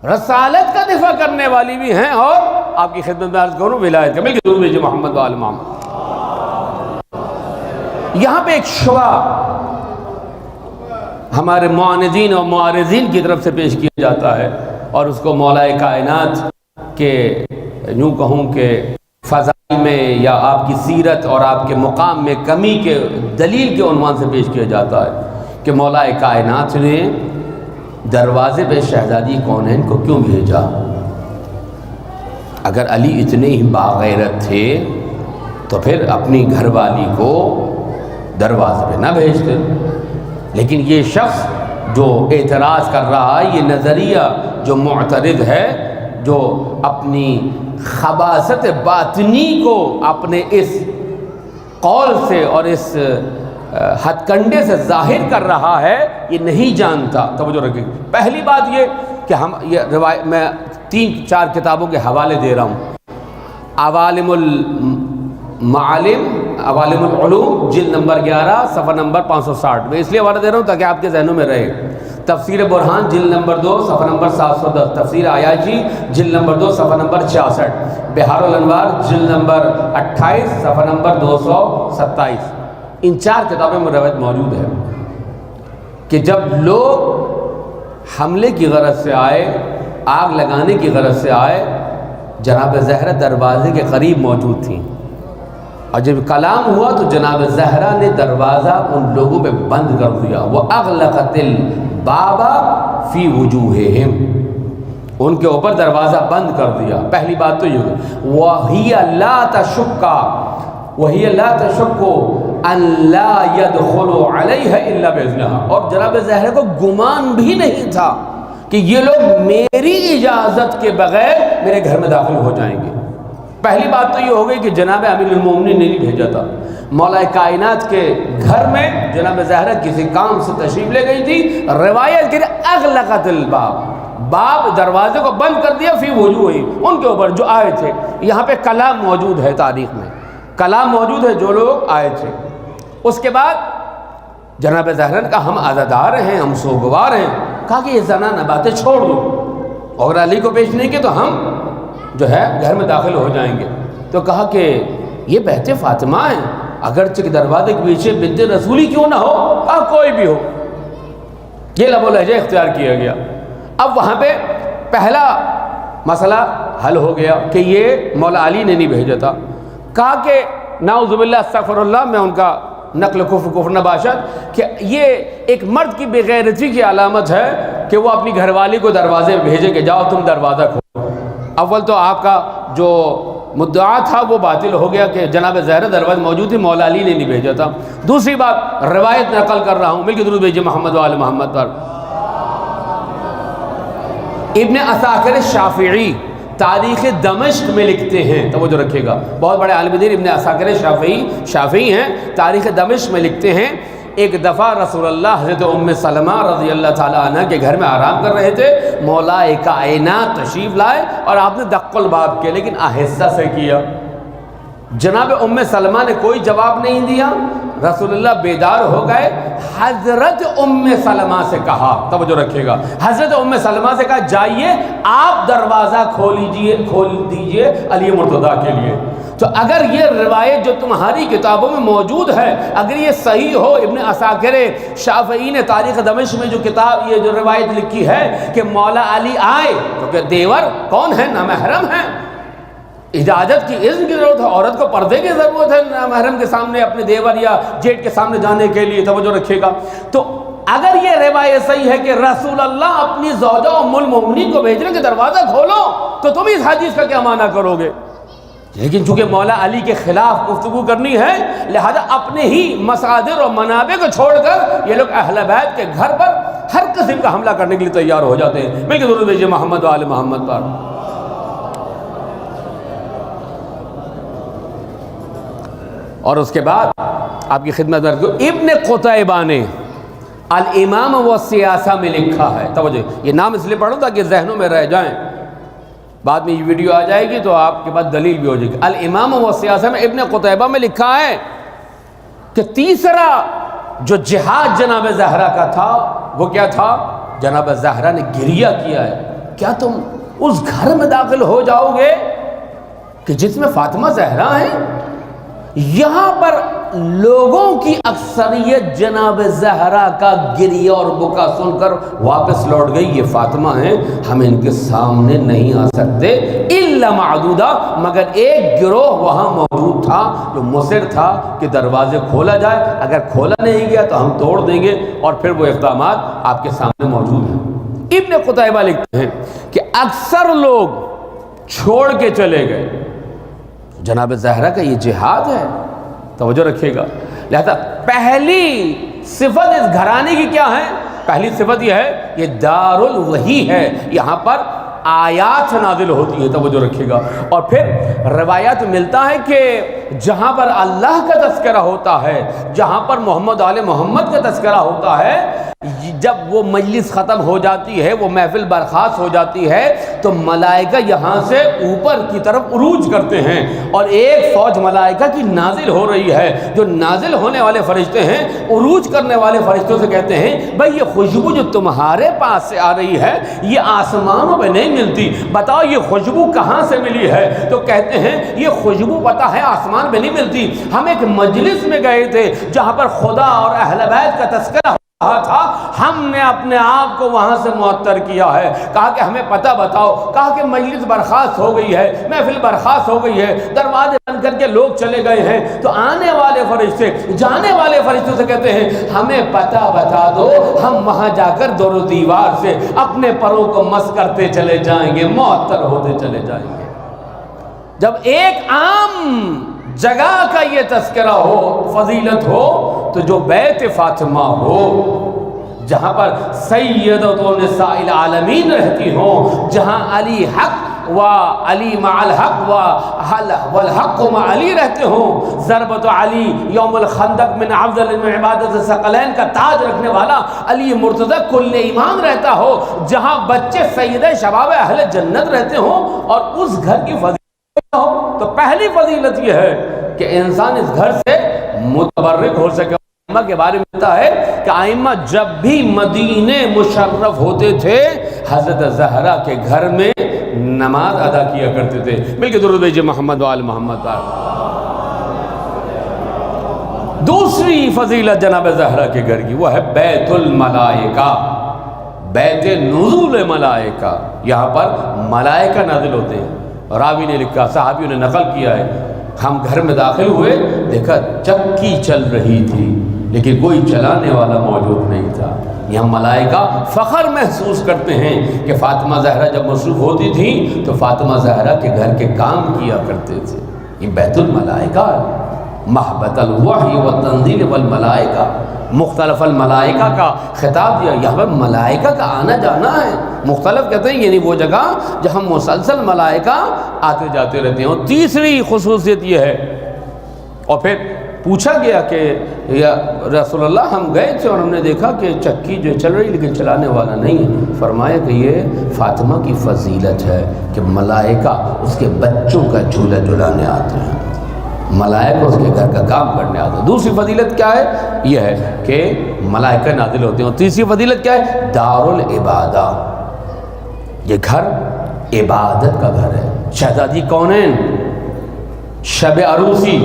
رسالت کا دفاع کرنے والی بھی ہیں، اور آپ کی خدمت میں عرض کروں ولایت کا۔ مل کے ضرور بھیجیے محمد وآل محمد۔ یہاں پہ ایک شبہ ہمارے معاندین اور معارضین کی طرف سے پیش کیا جاتا ہے، اور اس کو مولا کائنات کے یوں کہوں کہ فضائل میں یا آپ کی سیرت اور آپ کے مقام میں کمی کے دلیل کے عنوان سے پیش کیا جاتا ہے کہ مولا کائنات نے دروازے پہ شہزادی کونین کو کیوں بھیجا؟ اگر علی اتنے ہی باغیرت تھے تو پھر اپنی گھر والی کو دروازے پہ نہ بھیجتے۔ لیکن یہ شخص جو اعتراض کر رہا ہے، یہ نظریہ جو معترض ہے، جو اپنی خباثت باطنی کو اپنے اس قول سے اور اس ہتھ کنڈے سے ظاہر کر رہا ہے، یہ نہیں جانتا۔ توجہ رکھیں، پہلی بات یہ کہ ہم یہ روایت میں 3-4 کتابوں کے حوالے دے رہا ہوں۔ عوالم المعالم، عوالم العلوم، جلد نمبر 11 صفحہ نمبر 560، میں اس لیے حوالہ دے رہا ہوں تاکہ آپ کے ذہنوں میں رہے۔ تفسیر برہان جلد نمبر 2 صفحہ نمبر 710، تفسیر عیاشی جلد نمبر 2 صفحہ نمبر 66، بحار الانوار جلد نمبر 28 صفحہ نمبر 227۔ ان 4 کتابوں میں روایت موجود ہے کہ جب لوگ حملے کی غرض سے آئے، آگ لگانے کی غرض سے آئے، جناب زہرا دروازے کے قریب موجود تھیں، اور جب کلام ہوا تو جناب زہرا نے دروازہ ان لوگوں پہ بند کر دیا، وَأَغْلَقَتِ الْبَابَ فِي وُجُوهِهِمْ، ان کے اوپر دروازہ بند کر دیا۔ پہلی بات تو یہ وَهِيَ لَا تَشُكُّ أَن لَا يَدْخُلُوا عَلَيْهَا إِلَّا بِإِذْنِهَا، اور جناب زہرا کو گمان بھی نہیں تھا کہ یہ لوگ میری اجازت کے بغیر میرے گھر میں داخل ہو جائیں گے۔ پہلی بات تو یہ ہو گئی کہ جناب امیر المومنین نے نہیں بھیجا تھا، مولا کائنات کے گھر میں جناب زہرا کسی کام سے تشریف لے گئی تھی۔ روایت کہ اغلقت الباب، باب دروازے کو بند کر دیا، فی وجوہ ان کے اوپر جو آئے تھے۔ یہاں پہ کلام موجود ہے، تاریخ میں کلام موجود ہے، جو لوگ آئے تھے۔ اس کے بعد جناب زہرا نے کہا ہم عزادار ہیں، ہم سوگوار ہیں، کہا کہ یہ زنانہ باتیں چھوڑ دو، اور علی کو پیش نہیں کی تو ہم جو ہے گھر میں داخل ہو جائیں گے۔ تو کہا کہ یہ بہت فاطمہ ہیں، اگرچہ کہ دروازے کے پیچھے بنت رسولی کیوں نہ ہو، کہا کوئی بھی ہو۔ یہ لب و لہجہ اختیار کیا گیا۔ اب وہاں پہ پہلا مسئلہ حل ہو گیا کہ یہ مولا علی نے نہیں بھیجا تھا۔ کہا کہ نعوذ باللہ استغفر اللہ، میں ان کا نقل کفر نباشد، کہ یہ ایک مرد کی بے غیرتی کی علامت ہے کہ وہ اپنی گھر والی کو دروازے پہ بھیجے کہ جاؤ تم دروازہ کھولو۔ اول تو آپ کا جو مدعا تھا وہ باطل ہو گیا کہ جناب زہرا دروازے موجود تھی، مولا علی نے نہیں بھیجا تھا۔ دوسری بات روایت نقل کر رہا ہوں، مل کے درود بھیجیے محمد وآل محمد پر۔ ابن عساکر شافعی تاریخ دمشق میں لکھتے ہیں، توجہ رکھیے گا، بہت بڑے عالم دین ابن عساکر شافعی ہیں، تاریخ دمشق میں لکھتے ہیں ایک دفعہ رسول اللہ حضرت ام سلمہ رضی اللہ تعالیٰ عنہ کے گھر میں آرام کر رہے تھے، مولا کائنات تشریف لائے اور آپ نے دق الباب کیا، لیکن آہستہ سے کیا۔ جناب ام سلمہ نے کوئی جواب نہیں دیا، رسول اللہ بیدار ہو گئے، حضرت ام سلمہ سے کہا، توجہ رکھیے گا، حضرت ام سلمہ سے کہا جائیے آپ دروازہ کھول دیجئے علی مرتضیٰ کے لیے۔ تو اگر یہ روایت جو تمہاری کتابوں میں موجود ہے اگر یہ صحیح ہو، ابن عساکر شافعی نے تاریخ دمشق میں جو کتاب یہ جو روایت لکھی ہے کہ مولا علی آئے، کیونکہ دیور کون ہے؟ نامحرم ہیں، اجازت کی اذن کی ضرورت ہے، عورت کو پردے کی ضرورت ہے نامحرم کے سامنے اپنے دیور یا جیٹ کے سامنے جانے کے لیے، توجہ رکھیے گا۔ تو اگر یہ روایت صحیح ہے کہ رسول اللہ اپنی زوجہ ام المؤمنین کو بھیج رہے کہ دروازہ کھولو، تو تم اس حدیث کا کیا معنی کرو گے؟ لیکن چونکہ مولا علی کے خلاف گفتگو کرنی ہے، لہذا اپنے ہی مصادر اور منابع کو چھوڑ کر یہ لوگ اہل بیت کے گھر پر ہر قسم کا حملہ کرنے کے لیے تیار ہو جاتے ہیں۔ مل کے درود بھیجیے محمد و آل محمد پر۔ اور اس کے بعد آپ کی خدمت میں ابن قتیبہ نے الامام و سیاسہ میں لکھا ہے، توجہ یہ نام اس لیے پڑھوں تاکہ ذہنوں میں رہ جائیں، بعد میں یہ ویڈیو آ جائے گی تو آپ کے پاس دلیل بھی ہو جائے گی۔ الامام و سیاسہ میں ابن قتیبہ میں لکھا ہے کہ تیسرا جو جہاد جناب زہرا کا تھا وہ کیا تھا؟ جناب زہرا نے گریہ کیا ہے، کیا تم اس گھر میں داخل ہو جاؤ گے کہ جس میں فاطمہ زہرا ہیں؟ یہاں پر لوگوں کی اکثریت جناب زہرا کا گریہ اور بکا سن کر واپس لوٹ گئی، یہ فاطمہ ہیں، ہم ان کے سامنے نہیں آ سکتے الا معدودہ، مگر ایک گروہ وہاں موجود تھا جو مصر تھا کہ دروازے کھولا جائے، اگر کھولا نہیں گیا تو ہم توڑ دیں گے، اور پھر وہ اقدامات آپ کے سامنے موجود ہیں۔ ابن قتیبہ لکھتے ہیں کہ اکثر لوگ چھوڑ کے چلے گئے، جناب زہرا کا یہ جہاد ہے، توجہ رکھیے گا۔ لہذا پہلی صفت اس گھرانے کی کیا ہے؟ پہلی صفت یہ ہے یہ دار الوحی ہے، یہاں پر آیات نازل ہوتی ہے، توجہ رکھیے گا۔ اور پھر روایات ملتا ہے کہ جہاں پر اللہ کا تذکرہ ہوتا ہے، جہاں پر محمد آل محمد کا تذکرہ ہوتا ہے، جب وہ مجلس ختم ہو جاتی ہے، وہ محفل برخاست ہو جاتی ہے، تو ملائکہ یہاں سے اوپر کی طرف عروج کرتے ہیں، اور ایک فوج ملائکہ کی نازل ہو رہی ہے، جو نازل ہونے والے فرشتے ہیں عروج کرنے والے فرشتوں سے کہتے ہیں بھئی یہ خوشبو جو تمہارے پاس سے آ رہی ہے یہ آسمانوں میں نہیں ملتی، بتاؤ یہ خوشبو کہاں سے ملی ہے؟ تو کہتے ہیں یہ خوشبو پتہ ہے آسمان میں نہیں ملتی، ہم ایک مجلس میں گئے تھے جہاں پر خدا اور اہل بیت کا تذکرہ تھا، ہم نے اپنے آپ کو وہاں سے معطر کیا ہے. کہا کہ ہمیں پتہ بتاؤ. کہا کہ مجلس برخاست ہو گئی ہے, محفل برخاست ہو گئی ہے, دروازے بند کر کے لوگ چلے گئے ہیں. تو آنے والے فرشتے جانے والے فرشتوں سے کہتے ہیں ہمیں پتہ بتا دو, ہم وہاں جا کر دور و دیوار سے اپنے پروں کو مس کرتے چلے جائیں گے, معطر ہوتے چلے جائیں گے. جب ایک عام جگہ کا یہ تذکرہ ہو, فضیلت ہو, تو جو بیت فاطمہ ہو, جہاں پر سیدۃ نساء العالمین رہتی ہوں, جہاں علی حق و علی مع الحق والحق مع علی رہتے ہوں, ضربت علی یوم الخندق من افضل من عبادت الثقلین کا تاج رکھنے والا علی مرتضی کل ایمان رہتا ہو, جہاں بچے سیدہ شباب اہل جنت رہتے ہوں, اور اس گھر کی فضیلت ہو, تو پہلی فضیلت یہ ہے کہ انسان اس گھر سے متبرک ہو سکے. ائمہ کے بارے میں کہتا ہے کہ ائمہ جب بھی مدینے مشرف ہوتے تھے, حضرت زہرا کے گھر میں نماز ادا کیا کرتے تھے. مل کے درود بھیجئے محمد و آل محمد. دوسری فضیلت جناب زہرا کے گھر کی, وہ ہے بیت الملائکہ, بیت نزول ملائکہ. یہاں پر ملائکہ نازل ہوتے ہیں. راوی نے لکھا, صحابیوں نے نقل کیا ہے, ہم گھر میں داخل ہوئے, دیکھا چکی چل رہی تھی لیکن کوئی چلانے والا موجود نہیں تھا. یہاں ملائکہ فخر محسوس کرتے ہیں کہ فاطمہ زہرا جب مصروف ہوتی تھی تو فاطمہ زہرا کے گھر کے کام کیا کرتے تھے. یہ بیت الملائکہ, محبت الوحی والتنزیل والملائکہ, مختلف الملائکہ کا خطاب دیا. یہاں پر ملائکہ کا آنا جانا ہے. مختلف کہتے ہیں یعنی وہ جگہ جہاں مسلسل ملائکہ آتے جاتے رہتے ہیں. اور تیسری خصوصیت یہ ہے, اور پھر پوچھا گیا کہ یا رسول اللہ ہم گئے تھے اور ہم نے دیکھا کہ چکی جو چل رہی لیکن چلانے والا نہیں ہے. فرمایا کہ یہ فاطمہ کی فضیلت ہے کہ ملائکہ اس کے بچوں کا جھولا جھلانے آتے ہیں, ملائکہ اس کے گھر کا کام کرنے آتے ہیں. دوسری فضیلت کیا ہے, یہ ہے کہ ملائکہ نازل ہوتے ہیں. اور تیسری فضیلت کیا ہے, دار العبادہ, یہ گھر عبادت کا گھر ہے. شہزادی کونین شب عروسی,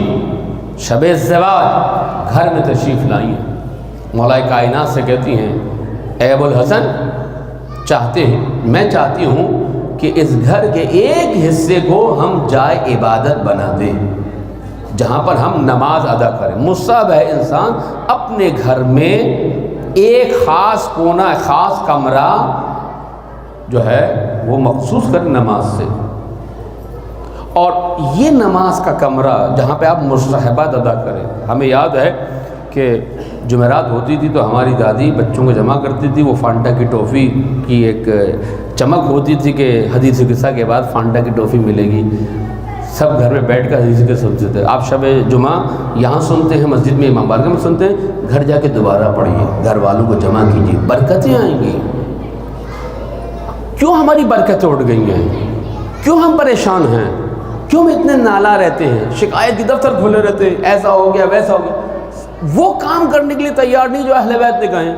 شب ازدواج گھر میں تشریف لائی ہیں. مولا کائنات سے کہتی ہیں اے ابو الحسن, چاہتے ہیں, میں چاہتی ہوں کہ اس گھر کے ایک حصے کو ہم جائے عبادت بنا دیں, جہاں پر ہم نماز ادا کریں. مصاب ہے انسان اپنے گھر میں ایک خاص کونا, خاص کمرہ جو ہے وہ مخصوص کریں نماز سے. اور یہ نماز کا کمرہ جہاں پہ آپ مستحبات ادا کریں. ہمیں یاد ہے کہ جمعرات ہوتی تھی تو ہماری دادی بچوں کو جمع کرتی تھی. وہ فانٹا کی ٹافی کی ایک چمک ہوتی تھی کہ حدیث قصہ کے بعد فانٹا کی ٹافی ملے گی. سب گھر میں بیٹھ کر حدیث قصہ سنتے تھے. آپ شب جمعہ یہاں سنتے ہیں, مسجد میں امام بارگاہ میں سنتے ہیں, گھر جا کے دوبارہ پڑھیے, گھر والوں کو جمع کیجیے, برکتیں آئیں گی. کیوں ہماری برکتیں اٹھ گئی ہیں, کیوں ہم پریشان ہیں, کیوں ہم اتنے نالا رہتے ہیں, شکایت کی دفتر کھلے رہتے ہیں, ایسا ہو گیا ویسا ہو گیا. وہ کام کرنے کے لیے تیار نہیں جو اہل بیت نے کہے.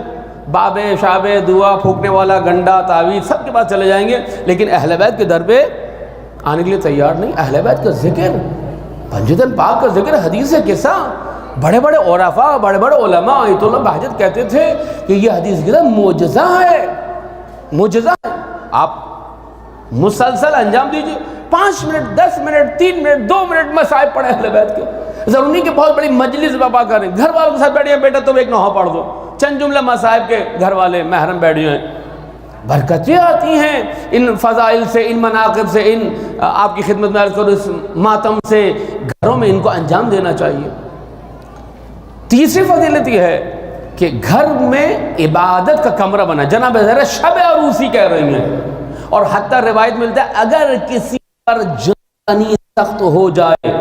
بابے شابے دعا پھونکنے والا گنڈا تعویذ سب کے پاس چلے جائیں گے, لیکن اہل بیت کے در پہ آنے کے لیے تیار نہیں. اہل بیت کا ذکر, پنجتن پاک کا ذکر, حدیث قصہ, بڑے بڑے عرفاء, بڑے بڑے علماء آیت اللہ بہجت کہتے تھے کہ یہ حدیث قصہ معجزہ ہے, معجزہ ہے. آپ مسلسل انجام دیجیے, 5 منٹ 10 منٹ 3 منٹ 2 منٹ مصائب پڑھیں اہل بیت کے. ضروری نہیں کہ بہت بڑی مجلس بابا کریں, گھر والوں کے ساتھ بیٹھے ہیں, بیٹا تم ایک نوحہ پڑھ دو, چند جملہ مصائب کے گھر والے محرم بیٹھے ہیں. برکتیں آتی ہیں ان فضائل سے, ان مناقب سے, ان آپ کی خدمت میں عرض کرو اس ماتم سے. گھروں میں ان کو انجام دینا چاہیے. تیسری فضیلت یہ ہے کہ گھر میں عبادت کا کمرہ بنا. جناب زہرا شب عروسی کہہ رہی ہیں, اور حتیٰ روایت ملتا ہے اگر کسی پر جان سخت ہو جائے,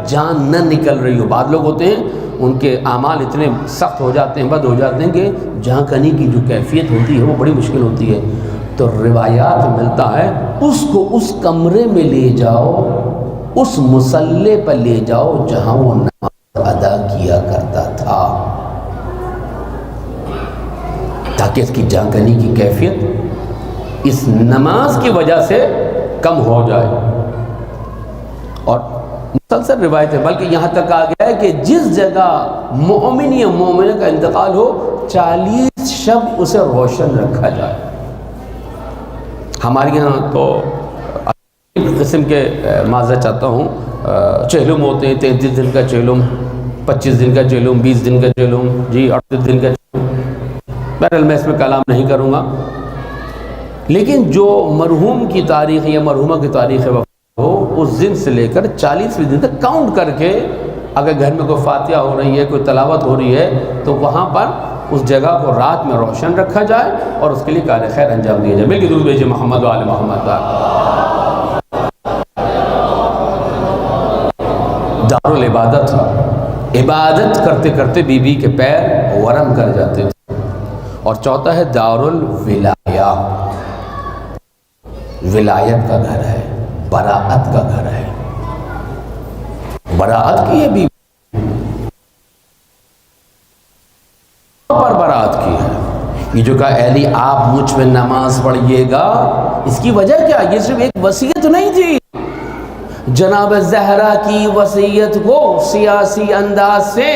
جان نہ نکل رہی ہو. بعض لوگ ہوتے ہیں ان کے اعمال اتنے سخت ہو جاتے ہیں, بد ہو جاتے ہیں کہ جہاں کنی کی جو کیفیت ہوتی ہے وہ بڑی مشکل ہوتی ہے. تو روایات میں ملتا ہے اس کو اس کمرے میں لے جاؤ, اس مصلے پر لے جاؤ جہاں وہ نماز ادا کیا کرتا تھا, تاکہ اس کی جان کنی کی کیفیت اس نماز کی وجہ سے کم ہو جائے. اور مسلسل روایت ہے, بلکہ یہاں تک آ گیا ہے کہ جس جگہ مومن یا مومنہ کا انتقال ہو 40 شب اسے روشن رکھا جائے۔ ہمارے یہاں تو قسم کے معذرت چاہتا ہوں چہلم ہوتے ہیں، 33 دن کا چہلم، 25 دن کا چہلم، 20 دن کا چہلم، 38 دن کا چہلم۔ بہرحال میں اس میں کلام نہیں کروں گا، لیکن جو مرحوم کی تاریخ یا مرحومہ کی تاریخ وفات ہو اس دن سے لے کر 40ویں دن تک کاؤنٹ کر کے اگر گھر میں کوئی فاتحہ ہو رہی ہے، کوئی تلاوت ہو رہی ہے، تو وہاں پر اس جگہ کو رات میں روشن رکھا جائے اور اس کے لیے کار خیر انجام دیا جائے۔ مل کے درود بھیجیے محمد و آل محمد۔ دارالعبادت، عبادت کرتے کرتے بی بی کے پیر ورم کر جاتے تھے۔ اور چوتھا ہے دارالولایہ، ولایت کا گھر ہے، براءت کا گھر ہے، براءت کی ہے بی پر براءت کی ہے۔ یہ جو کہا اے علی آپ مجھ پہ نماز پڑھیے گا، اس کی وجہ کیا؟ یہ صرف ایک وصیت نہیں تھی، جناب زہرا کی وصیت کو سیاسی انداز سے،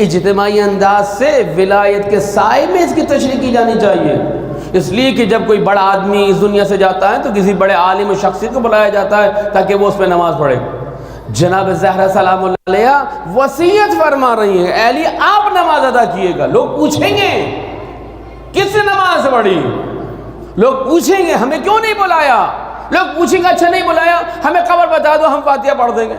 اجتماعی انداز سے ولایت کے سائے میں اس کی تشریح کی جانی چاہیے۔ اس لیے کہ جب کوئی بڑا آدمی اس دنیا سے جاتا ہے تو کسی بڑے عالم و شخصیت کو بلایا جاتا ہے تاکہ وہ اس پہ نماز پڑھے۔ جناب زہرا سلام اللہ علیہ وصیت فرما رہی ہیں، اے علی آپ نماز ادا کیے گا۔ لوگ پوچھیں گے کس نے نماز پڑھی، لوگ پوچھیں گے ہمیں کیوں نہیں بلایا، لوگ پوچھیں گے اچھا نہیں بلایا ہمیں قبر بتا دو ہم فاتحہ پڑھ دیں گے۔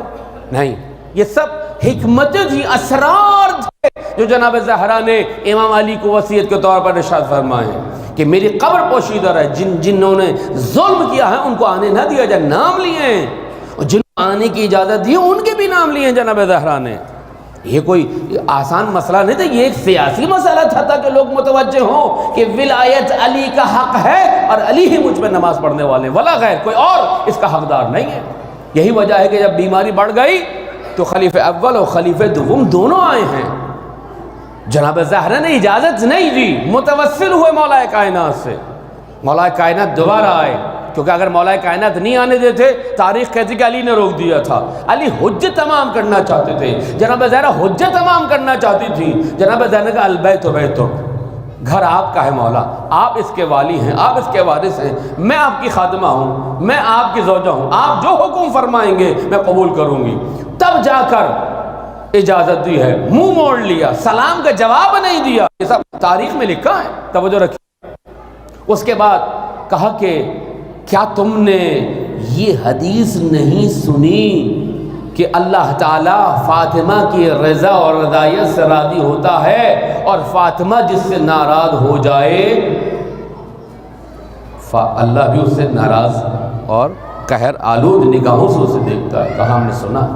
نہیں، یہ سب حکمت تھی، اسرار تھے جو جناب زہرا نے امام علی کو وصیت کے طور پر ارشاد فرمائے ہیں کہ میری قبر پوشیدہ رہے، جنہوں نے ظلم کیا ہے ان کو آنے نہ دیا جائے۔ نام لیے ہیں، اور جن کو آنے کی اجازت دی ان کے بھی نام لیے ہیں جناب زہرا نے۔ یہ کوئی آسان مسئلہ نہیں تھا، یہ ایک سیاسی مسئلہ تھا تاکہ لوگ متوجہ ہوں کہ ولایت علی کا حق ہے اور علی ہی مجھ پہ نماز پڑھنے والے، ولا غیر، کوئی اور اس کا حقدار نہیں ہے۔ یہی وجہ ہے کہ جب بیماری بڑھ گئی تو خلیفہ اول اور خلیفہ دوم دونوں آئے ہیں۔ جناب زہرا نے اجازت نہیں دی، متوسل ہوئے مولا کائنات سے، مولا کائنات دوبارہ آئے، کیونکہ اگر مولا کائنات نہیں آنے دیتے تاریخ کہتی کہ علی نے روک دیا تھا۔ علی حجت تمام کرنا چاہتے تھے، جناب زہرا حجت تمام کرنا چاہتی تھی۔ جناب زہرا کا البیت بیت، گھر آپ کا ہے مولا، آپ اس کے والی ہیں، آپ اس کے وارث ہیں، میں آپ کی خادمہ ہوں، میں آپ کی زوجہ ہوں، آپ جو حکم فرمائیں گے میں قبول کروں گی۔ تب جا کر اجازت دی ہے، منہ موڑ لیا، سلام کا جواب نہیں دیا، یہ سب تاریخ میں لکھا ہے، توجہ رکھیے۔ اس کے بعد کہا کہ کیا تم نے یہ حدیث نہیں سنی کہ اللہ تعالیٰ فاطمہ کی رضا اور رضایت سے راضی ہوتا ہے اور فاطمہ جس سے ناراض ہو جائے اللہ بھی اس سے ناراض اور قہر آلود نگاہوں سے اسے دیکھتا ہے؟ کہا ہم نے سنا۔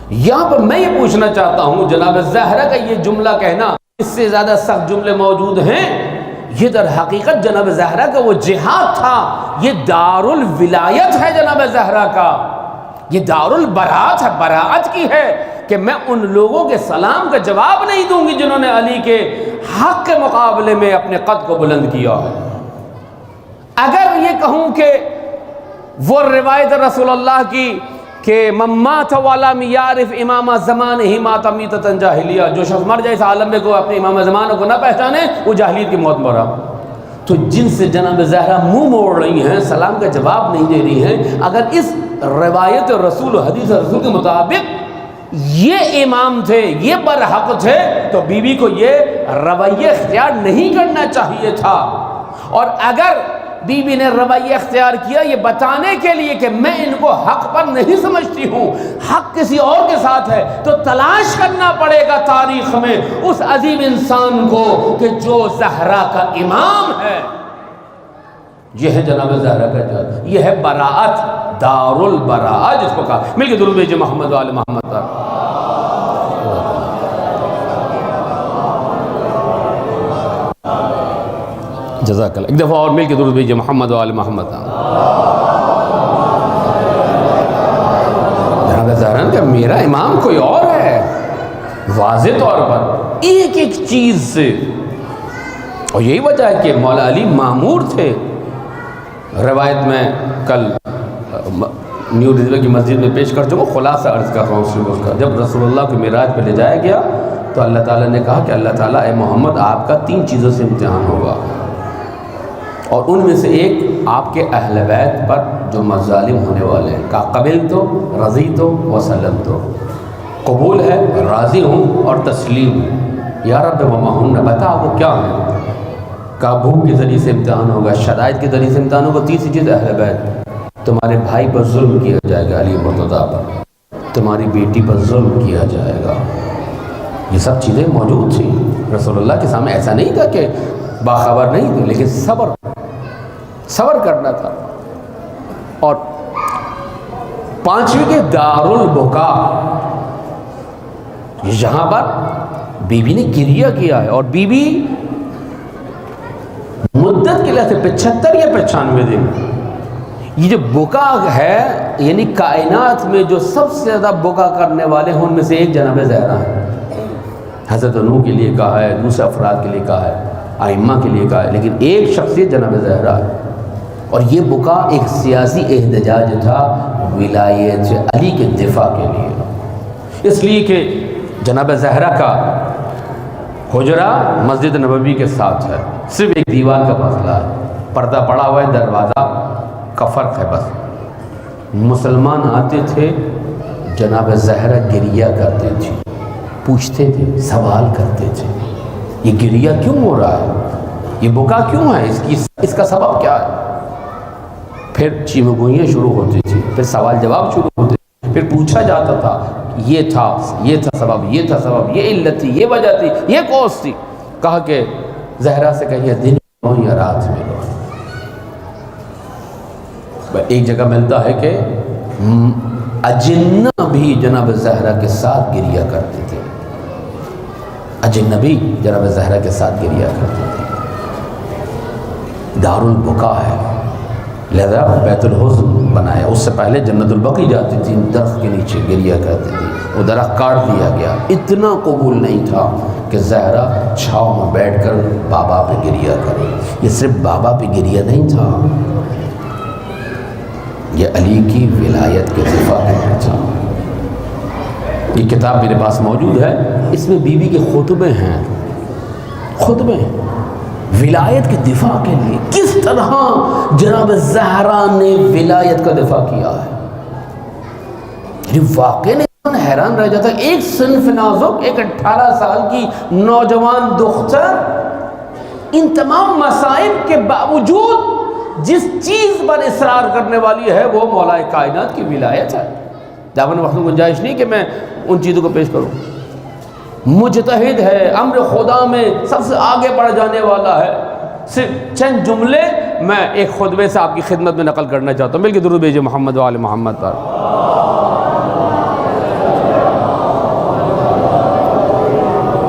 یہاں پر میں یہ پوچھنا چاہتا ہوں، جناب زہرا کا یہ جملہ کہنا، اس سے زیادہ سخت جملے موجود ہیں۔ یہ در حقیقت جناب زہرا کا وہ جہاد تھا، یہ دار الولایت ہے جناب زہرا کا، یہ دار البراءت ہے، براءت کی ہے کہ میں ان لوگوں کے سلام کا جواب نہیں دوں گی جنہوں نے علی کے حق کے مقابلے میں اپنے قد کو بلند کیا ہے۔ اگر یہ کہوں کہ وہ روایت رسول اللہ کی کہ من مات ولم یعرف امام زمانہ مات میتۃ جاہلیہ، جو شخص مر جائے اس عالم میں کو اپنے امام زمانہ کو نہ پہچانے وہ جاہلیت کی موت مرا۔ تو جن سے جناب زہرا منہ موڑ رہی ہیں، سلام کا جواب نہیں دے رہی ہیں، اگر اس روایت رسول و حدیث رسول کے مطابق یہ امام تھے، یہ برحق تھے، تو بی بی کو یہ رویہ اختیار نہیں کرنا چاہیے تھا۔ اور اگر بی بی نے رویہ اختیار کیا یہ بتانے کے لیے کہ میں ان کو حق پر نہیں سمجھتی ہوں، حق کسی اور کے ساتھ ہے، تو تلاش کرنا پڑے گا تاریخ میں اس عظیم انسان کو کہ جو زہرا کا امام ہے۔ یہ ہے جناب زہرا کا جہاد، یہ ہے براءت، دار البراءت جس کو کہا۔ مل کے درود بھیجیے محمد و آل محمد۔ جزاک اللہ۔ ایک دفعہ اور مل کے درود بھیجیے محمد و آل محمد۔ جناب زہرا کہ میرا امام کوئی اور ہے، واضح طور پر ایک ایک چیز سے، اور یہی وجہ ہے کہ مولا علی معمور تھے۔ روایت میں کل نیو رضوہ کی مسجد میں پیش کر چکا، خلاصہ عرض کر رہا ہوں اس کا۔ جب رسول اللہ کو معراج پہ لے جایا گیا تو اللہ تعالیٰ نے کہا کہ اللہ تعالیٰ اے محمد آپ کا 3 چیزوں سے امتحان ہوگا، اور ان میں سے ایک آپ کے اہل بیت پر جو مظالم ہونے والے ہیں۔ کہا قبل تو رضی تو وسلم تو، قبول ہے، راضی ہوں اور تسلیم ہوں۔ یا رب وما ہن، بتا وہ کیا ہیں؟ کہا بھوک کے ذریعے سے امتحان ہوگا، شدائد کے ذریعے سے امتحان ہوگا۔ تیسری چیز اہل بیت، تمہارے بھائی پر ظلم کیا جائے گا، علی مرتضیٰ پر، تمہاری بیٹی پر ظلم کیا جائے گا۔ یہ سب چیزیں موجود تھیں رسول اللہ کے سامنے۔ ایسا نہیں تھا کہ باخبر نہیں تھے، لیکن صبر کرنا تھا۔ اور 5ویں کے دار البکا، یہاں پر بی نے گریہ کیا ہے، اور بی مدت کے لحاظ سے 75 یا 95 دن۔ یہ جو بکا ہے، یعنی کائنات میں جو سب سے زیادہ بکا کرنے والے ہیں ان میں سے ایک جناب زہرا ہے۔ حضرت نوح کے لیے کہا ہے، دوسرے افراد کے لیے کہا ہے، ائمہ کے لیے کہا ہے، لیکن ایک شخصیت جناب زہرا ہے۔ اور یہ بکا ایک سیاسی احتجاج تھا ولایت علی کے دفاع کے لیے، اس لیے کہ جناب زہرا کا حجرہ مسجد نبوی کے ساتھ ہے، صرف ایک دیوار کا فاصلہ ہے، پردہ پڑا ہوا ہے، دروازہ کا فرق ہے بس۔ مسلمان آتے تھے، جناب زہرا گریہ کرتے تھے، پوچھتے تھے، سوال کرتے تھے، یہ گریہ کیوں ہو رہا ہے، یہ بکا کیوں ہے، اس کا سبب کیا ہے؟ پھر چیمگوئیاں شروع ہوتی تھی، پھر سوال جواب شروع ہوتے تھے، پھر پوچھا جاتا تھا یہ تھا سبب، یہ تھا سبب، یہ علت تھی، یہ وجہ تھی، یہ کوس تھی۔ کہا کہ زہرا سے کہیے دن میں لو یا رات میں لو۔ ایک جگہ ملتا ہے کہ اجنہ بھی جناب زہرا کے ساتھ گریہ کرتے تھے، اجنبی جناب زہرا کے ساتھ گریہ کرتے تھے۔ دار البکا ہے، لہذا بیت الحزن بنایا۔ اس سے پہلے جنت البقی جاتی تھی، درخت کے نیچے گریہ کرتی تھی، وہ درخت کاٹ دیا گیا۔ اتنا قبول نہیں تھا کہ زہرا چھاؤں میں بیٹھ کر بابا پہ گریہ کرے۔ یہ صرف بابا پہ گریہ نہیں تھا، یہ علی کی ولایت کے دفاع میں تھا۔ یہ کتاب میرے پاس موجود ہے، اس میں بیوی کے خطبے ہیں، خطبے ولایت کے دفاع کے لیے، کس طرح جناب زہرا نے ولایت کا دفاع کیا ہے۔ یعنی واقعی انسان حیران رہ جاتا ہے، ایک صنف نازک، ایک 18 سال کی نوجوان دختر، ان تمام مسائب کے باوجود جس چیز پر اصرار کرنے والی ہے وہ مولا کائنات کی ولایت ہے۔ دامن وقت میں گنجائش نہیں کہ میں ان چیزوں کو پیش کروں۔ مجتہد ہے، امر خدا میں سب سے آگے بڑھ جانے والا ہے۔ صرف چند جملے میں ایک خطبے سے آپ کی خدمت میں نقل کرنا چاہتا ہوں، مل کے درود بھیجئے محمد و آل محمد پر۔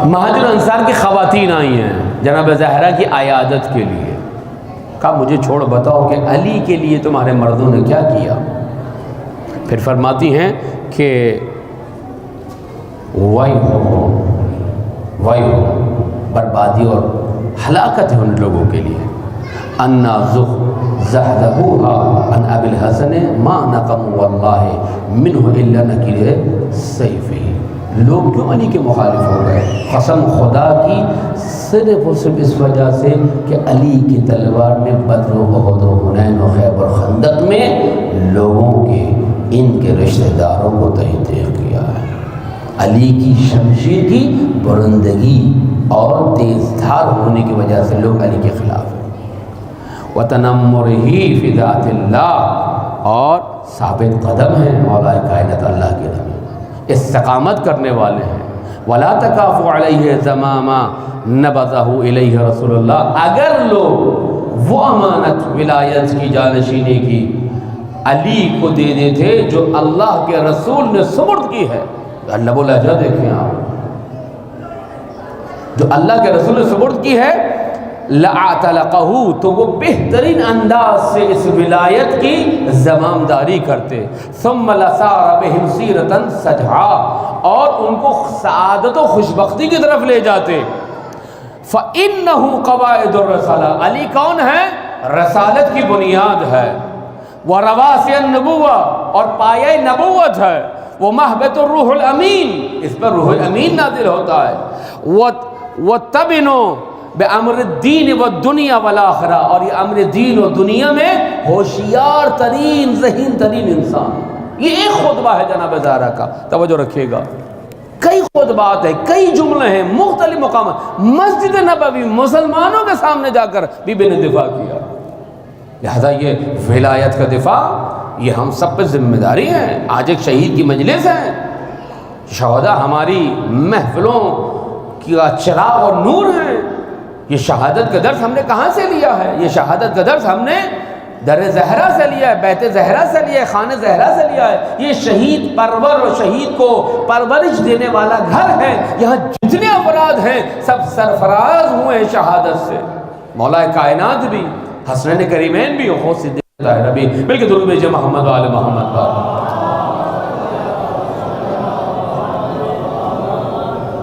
مہاجر انصار کی خواتین آئی ہیں جناب زہرا کی عیادت کے لیے۔ کہا مجھے چھوڑ بتاؤ کہ علی کے لیے تمہارے مردوں نے کیا کیا۔ پھر فرماتی ہیں کہ وائی ہو بربادی اور ہلاکت ہے ان لوگوں کے لیے۔ انا زحزحوها عن ابی الحسن ما نقم واللہ منہ الا نکیر سیفہ۔ لوگ کیوں علی کے مخالف ہو گئے؟ قسم خدا کی صرف اور صرف اس وجہ سے کہ علی کی تلوار نے بدر و احد و حنین و خیبر خندق میں لوگوں کے، ان کے رشتہ داروں کو تحت کیا ہے۔ علی کی شمشیر کی بلندگی اور تیز دھار ہونے کی وجہ سے لوگ علی کے خلاف ہیں۔ وَتَنَمُّرِهِ فِي ذَاتِ اللَّهِ، اور ثابت قدم ہیں مولا کائنات اللہ کے نبی، استقامت کرنے والے ہیں۔ وَلَا تَكَافُ عَلَيْهِ زَمَامًا نَبَذَهُ إِلَيْهِ رسول اللہ۔ اگر لوگ وہ امانت ولایت کی جانشینی کی علی کو دے دیتے جو اللہ کے رسول نے سپرد کی ہے، اللہ لہجہ دیکھیں آپ، جو اللہ کے رسول نے سپرد کی ہے، لَأَعْتَلَقَهُ، تو وہ بہترین انداز سے اس ولایت کی زمامداری کرتے۔ ثُمَّ لَسَارَ بِهِمْ سِيرَةً سَجْحًا، اور ان کو سعادت و خوشبختی کی طرف لے جاتے۔ فَإِنَّهُ قَوَائِدُ الرَّسَالَةِ، علی کون ہے؟ رسالت کی بنیاد ہے۔ وَرَوَاسِيَ النُّبُوَّةِ، اور پایہ نبوت ہے۔ وہ مہبط الروح الامین، اس پر روح امین نازل ہوتا ہے۔ وَتَبِنُوا بِأَمْرِ الدِّينِ وَالدُّنْيَا وَالْآخِرَةِ، اور یہ امر دین و دنیا میں ہوشیار ترین ذہین ترین انسان. یہ ایک خطبہ ہے جناب زہرا کا، توجہ رکھیے گا. کئی خطبات ہیں، کئی جملے ہیں، مختلف مقامات. مسجد نبوی مسلمانوں کے سامنے جا کر بی بی نے دفاع کیا. لہذا یہ ولایت کا دفاع یہ ہم سب پہ ذمہ داری ہے. آج ایک شہید کی مجلس ہے، شہداء ہماری محفلوں کا چراغ اور نور ہیں. یہ شہادت کا درس ہم نے کہاں سے لیا ہے؟ یہ شہادت کا درس ہم نے در زہرا سے لیا ہے، بیت زہرا سے لیا ہے، خانہ زہرا سے لیا ہے. یہ شہید پرور اور شہید کو پرورش دینے والا گھر ہے. یہاں جتنے افراد ہیں سب سرفراز ہوئے ہیں شہادت سے. مولا کائنات بھی، حسنین کریمین بھی، خود صدیق طاہرہ بھی. بلکہ درود بھیجئے محمد و آل محمد پر.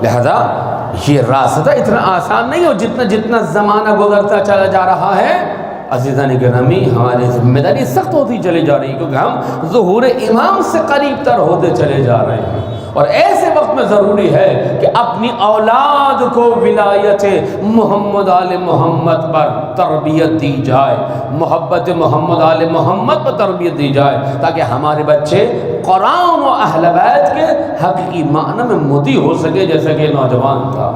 لہذا یہ راستہ اتنا آسان نہیں ہو. جتنا زمانہ گزرتا چلا جا رہا ہے عزیزان گرامی ہماری ذمہ داری سخت ہوتی چلی جا رہی ہے، کیونکہ ہم ظہور امام سے قریب تر ہوتے چلے جا رہے ہیں. اور ایسے وقت میں ضروری ہے کہ اپنی اولاد کو ولایت محمد آل محمد پر تربیت دی جائے، محبت محمد آل محمد پر تربیت دی جائے، تاکہ ہمارے بچے قرآن و اہل بیت کے حقیقی معنی میں مدعی ہو سکے جیسا کہ نوجوان تھا.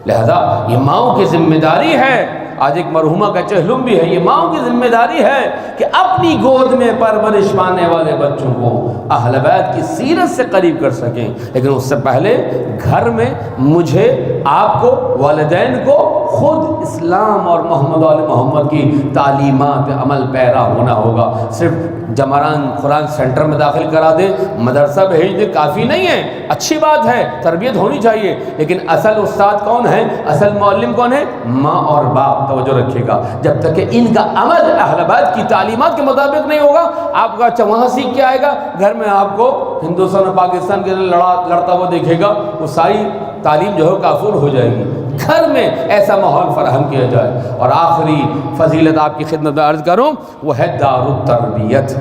لہذا یہ ماؤں کی ذمہ داری ہے. آج ایک مرحومہ کا چہلم بھی ہے. یہ ماؤں کی ذمہ داری ہے کہ اپنی گود میں پرورش پانے والے بچوں کو اہل بیت کی سیرت سے قریب کر سکیں. لیکن اس سے پہلے گھر میں مجھے، آپ کو، والدین کو خود اسلام اور محمد آل محمد کی تعلیمات پہ عمل پیرا ہونا ہوگا. صرف جمران قرآن سینٹر میں داخل کرا دیں، مدرسہ بھیج دیں، کافی نہیں ہے. اچھی بات ہے، تربیت ہونی چاہیے، لیکن اصل استاد کون ہے، اصل معلم کون ہے؟ ماں اور باپ. توجہ رکھیے گا. جب تک کہ ان کا عمل اہل بیت کی تعلیمات کے مطابق نہیں ہوگا، آپ کا اچھا وہاں سیکھ کے آئے گا، گھر میں آپ کو ہندوستان اور پاکستان کے لڑتا ہوا دیکھے گا، وہ ساری تعلیم جو ہے کافور ہو جائے گی. گھر میں ایسا ماحول فراہم کیا جائے. اور آخری فضیلت آپ کی خدمت میں عرض کروں، وہ ہے دار التربیت.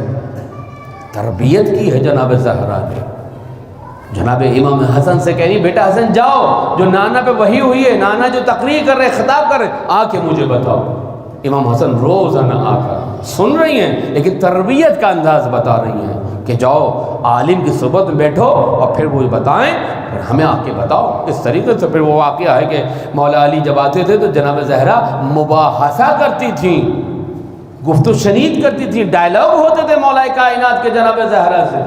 تربیت کی ہے جناب زہرا نے. جناب امام حسن سے کہنی، بیٹا حسن جاؤ، جو نانا پہ وحی ہوئی ہے، نانا جو تقریر کر رہے، خطاب کر رہے، آ کے مجھے بتاؤ. امام حسن روزانہ آ کر سن رہی ہیں، لیکن تربیت کا انداز بتا رہی ہیں کہ جاؤ عالم کی صحبت میں بیٹھو اور پھر وہ بتائیں، پھر ہمیں آ کے بتاؤ. اس طریقے سے پھر وہ واقعہ ہے کہ مولا علی جب آتے تھے تو جناب زہرا مباحثہ کرتی تھیں، گفت و شنید کرتی تھیں، ڈائلاگ ہوتے تھے مولا کائنات کے جناب زہرا سے.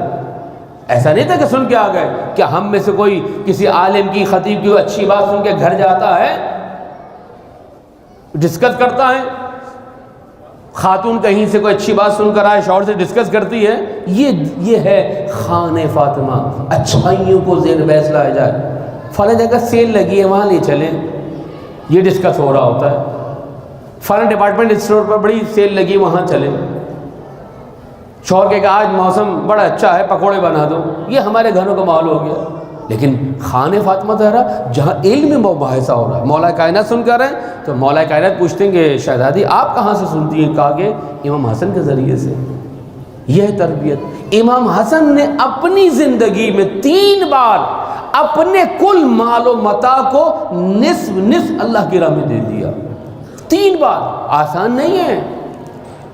ایسا نہیں تھا کہ سن کے آ گئے. کیا ہم میں سے کوئی کسی عالم کی، خطیب کی اچھی بات سن کے گھر جاتا ہے، ڈسکس کرتا ہے؟ خاتون کہیں سے کوئی اچھی بات سن کر آئے، شوہر سے ڈسکس کرتی ہے. یہ ہے خانہ فاطمہ. اچھائیوں کو زیر بحث لایا جائے. فلاں جگہ سیل لگی ہے، وہاں لے چلیں، یہ ڈسکس ہو رہا ہوتا ہے. فلاں ڈپارٹمنٹ اسٹور پر بڑی سیل لگی، وہاں چلیں. شوہر کے کہا آج موسم بڑا اچھا ہے، پکوڑے بنا دو. یہ ہمارے گھروں کا ماحول ہو گیا. لیکن خانہ فاطمہ زہرا جہاں علم میں مباحثہ ہو رہا ہے، مولا کائنات سن کر رہے ہیں، تو مولا کائنات پوچھتے ہیں کہ شہزادی آپ کہاں سے سنتی ہیں؟ کہا کہ امام حسن کے ذریعے سے. یہ ہے تربیت. امام حسن نے اپنی زندگی میں 3 بار اپنے کل مال و متاع کو نصف اللہ کی راہ میں دے دیا. 3 بار. آسان نہیں ہے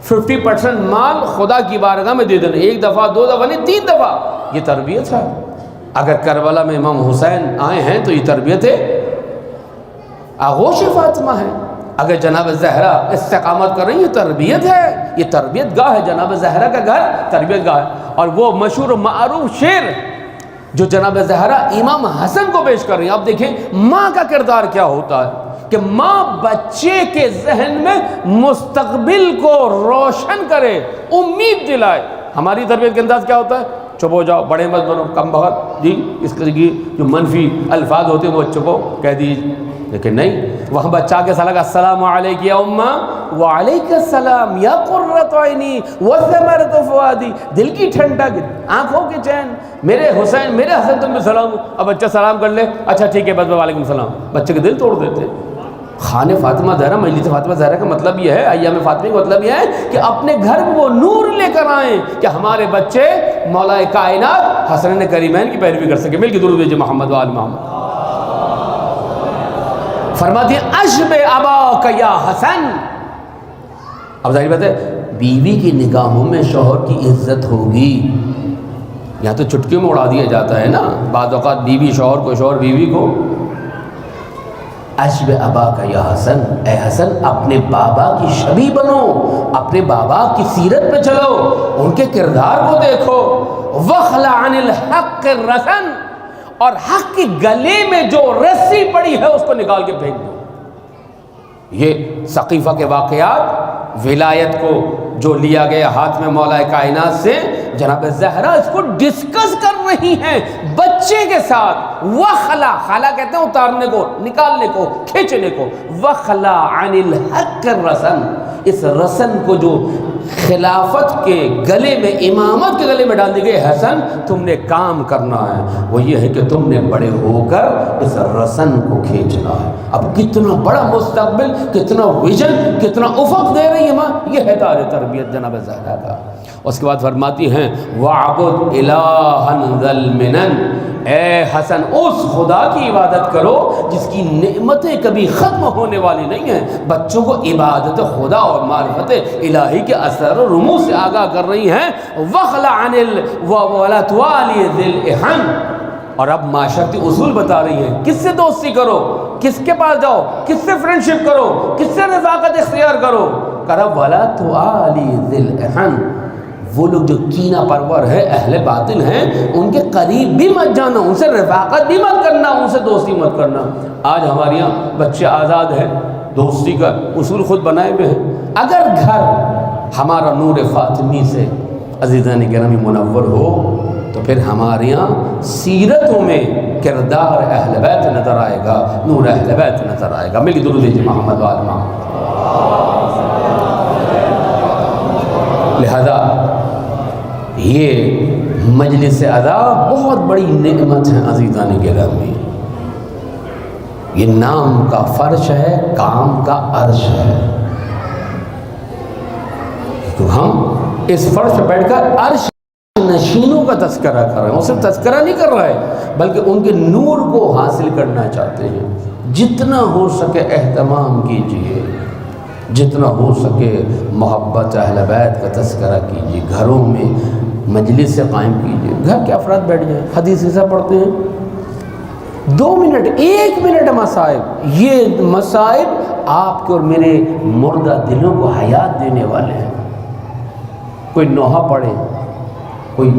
50% مال خدا کی بارگاہ میں دے دینا. 1 دفعہ 2 دفعہ نہیں، 3 دفعہ. یہ تربیت ہے. اگر کربلا میں امام حسین آئے ہیں تو یہ تربیت ہے، آغوش فاطمہ ہے. اگر جناب زہرا استقامت کر رہی ہیں، یہ تربیت ہے. یہ تربیت گاہ ہے. جناب زہرا کا گھر تربیت گاہ ہے. اور وہ مشہور و معروف شعر جو جناب زہرا امام حسن کو پیش کر رہی ہیں، آپ دیکھیں ماں کا کردار کیا ہوتا ہے کہ ماں بچے کے ذہن میں مستقبل کو روشن کرے، امید دلائے. ہماری تربیت کا انداز کیا ہوتا ہے؟ چپ ہو جاؤ، بڑے مت بنو، کم بخت، جی اس طرح کی جو منفی الفاظ ہوتے ہیں وہ چپو کہہ دیجیے. لیکن نہیں، وہاں بچہ کے سلام السلام علیک یا اماں، وعلیک السلام یا قرۃ عینی وثمرۃ فؤادی. دل کی ٹھنڈک، آنکھوں کی چین. میرے حسین، میرے حسن تم بھی سلام. اب بچہ سلام کر لے، اچھا ٹھیک ہے بس وعلیکم السلام. بچے کے دل توڑ دیتے. خانہ فاطمہ زہرا، مجلس فاطمہ زہرا کا مطلب یہ ہے، ایام فاطمہ کا مطلب یہ ہے کہ اپنے گھر میں وہ نور لے کر آئیں کہ ہمارے بچے مولا کائنات حسنین کریمین کی پیروی کر سکیں. مل کے درود بھیجئے محمد و آل محمد. فرماتی ہیں اشبہ اباک یا حسن. اب ظاہر بات ہے بیوی کی نگاہوں میں شوہر کی عزت ہوگی. یہاں تو چٹکیوں میں اڑا دیا جاتا ہے نا بعض اوقات بیوی شوہر کو، شوہر بیوی کو. اشبہ اباک یا حسن، اے حسن اپنے بابا کی شبیہ بنو، اپنے بابا کی سیرت پہ چلو، ان کے کردار کو دیکھو. وَخْلَعْ عَنِ الْحَقِّ الرَّسَنِ، اور حق کی گلے میں جو رسی پڑی ہے اس کو نکال کے پھینک دو. یہ سقیفہ کے واقعات، ولایت کو جو لیا گیا ہاتھ میں مولا کائنات سے، جناب زہرا اس کو ڈسکس کر رہی ہیں بچے کے ساتھ. وَخْلَعْ، خلا کہتے ہیں اتارنے کو، نکالنے کو، کھینچنے کو. وَخْلَعْ عَنِ الْحَقِّ الرَّسَنِ، اس رسن کو جو خلافت کے گلے میں، امامت کے گلے میں ڈال دی گئی، حسن تم نے کام کرنا ہے، وہ یہ ہے کہ تم نے بڑے ہو کر اس رسن کو کھینچنا ہے. اب کتنا بڑا مستقبل، کتنا ویژن، کتنا افق دے رہی ہے ماں. یہ ہے دار تربیت جناب زہرا کا. اس کے بعد فرماتی ہیں وَعْبُدْ إِلَٰهًا ذَا الْمِنَنِ، اے حسن اس خدا کی عبادت کرو جس کی نعمتیں کبھی ختم ہونے والی نہیں ہیں. بچوں کو عبادت خدا اور معرفت الہی کے اثر و رموز سے آگاہ کر رہی ہیں. وَخْلَعْ عَنِ وَلَا تُوَالِي ذِي الْإِحَنِ، اور اب معاشرتی اصول بتا رہی ہیں کس سے دوستی کرو، کس کے پاس جاؤ، کس سے فرینڈشپ کرو، کس سے رفاقت اختیار کرو. کرا وَلَا تُوَالِي ذِي الْإِحَنِ، وہ لوگ جو کینہ پرور ہے، اہل باطل ہیں، ان کے قریب بھی مت جانا، ان سے رفاقت بھی مت کرنا، ان سے دوستی مت کرنا. آج ہمارے یہاں بچے آزاد ہیں، دوستی کا اصول خود بنائے ہوئے ہیں. اگر گھر ہمارا نور فاطمی سے عزیزان گرامی منور ہو تو پھر ہمارے یہاں سیرتوں میں کردار اہل بیت نظر آئے گا، نور اہل بیت نظر آئے گا. ملی درود محمد والما. لہذا یہ مجلس ادا بہت بڑی نعمت ہے عزیزان گرامی. یہ نام کا فرش ہے، کام کا عرش ہے. تو ہم اس فرش پہ بیٹھ کر عرش نشینوں کا تذکرہ کر رہے ہیں. وہ صرف تذکرہ نہیں کر رہے بلکہ ان کے نور کو حاصل کرنا چاہتے ہیں. جتنا ہو سکے اہتمام کیجیے، جتنا ہو سکے محبت اہل بیت کا تذکرہ کیجیے، گھروں میں مجلس سے قائم کیجیے. گھر کے افراد بیٹھ جائیں، حدیث سے پڑھتے ہیں 2 منٹ 1 منٹ مصائب. یہ مصائب آپ کے اور میرے مردہ دلوں کو حیات دینے والے ہیں. کوئی نوحہ پڑھے، کوئی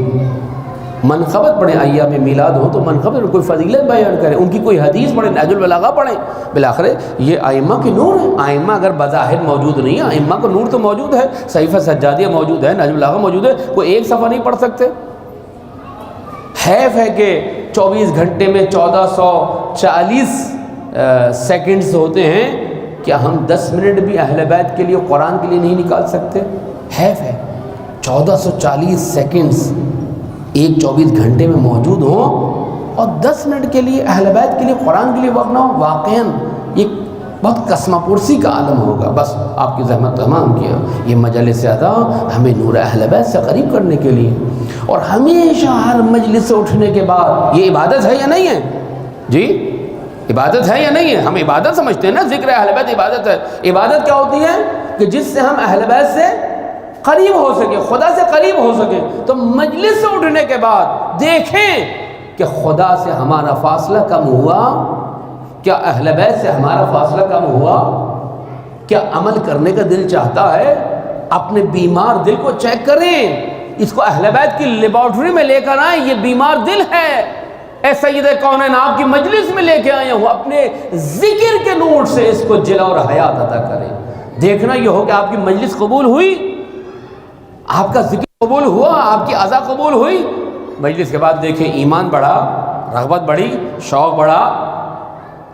منقبت پڑھیں، ایام میلاد ہو تو منقبت، کوئی فضیلت بیان کریں، ان کی کوئی حدیث پڑھیں، نہج البلاغہ پڑھیں. بالآخر یہ ائمہ کی نور ہے. ائمہ اگر بظاہر موجود نہیں ہے، ائمہ کا نور تو موجود ہے. صحیفہ سجادیہ موجود ہے، نہج البلاغہ موجود ہے، کوئی ایک صفحہ نہیں پڑھ سکتے. حیف ہے کہ 24 گھنٹے میں 1440 سیکنڈز ہوتے ہیں، کیا ہم 10 منٹ بھی اہل بیت کے لیے، قرآن کے لیے نہیں نکال سکتے؟ حیف ہے 1440 سیکنڈز ایک 24 گھنٹے میں موجود ہوں اور 10 منٹ کے لیے اہل بیت کے لیے، قرآن کے لیے وقت نہ ہو. واقعاً یہ بہت قسمہ پرسی کا عالم ہوگا. بس آپ کی زحمت تمام کیا. یہ مجلس ادا ہمیں نور اہل بیت سے قریب کرنے کے لیے، اور ہمیشہ ہر مجلس سے اٹھنے کے بعد یہ عبادت ہے یا نہیں ہے؟ جی عبادت ہے یا نہیں ہے؟ ہم عبادت سمجھتے ہیں نا، ذکر اہل بیت عبادت ہے. عبادت کیا ہوتی ہے؟ کہ جس سے ہم اہل بیت سے قریب ہو سکے، خدا سے قریب ہو سکے. تو مجلس سے اٹھنے کے بعد دیکھیں کہ خدا سے ہمارا فاصلہ کم ہوا، کیا اہل بیت سے ہمارا فاصلہ کم ہوا، کیا عمل کرنے کا دل چاہتا ہے. اپنے بیمار دل کو چیک کریں، اس کو اہل بیت کی لیبارٹری میں لے کر آئیں. یہ بیمار دل ہے، اے سید کونین آپ کی مجلس میں لے کے آئے ہوں. اپنے ذکر کے نور سے اس کو جلا اور حیات عطا کریں. دیکھنا یہ ہو کہ آپ کی مجلس قبول ہوئی، آپ کا ذکر قبول ہوا، آپ کی عزا قبول ہوئی. مجلس کے بعد دیکھیں ایمان بڑھا، رغبت بڑھی، شوق بڑھا،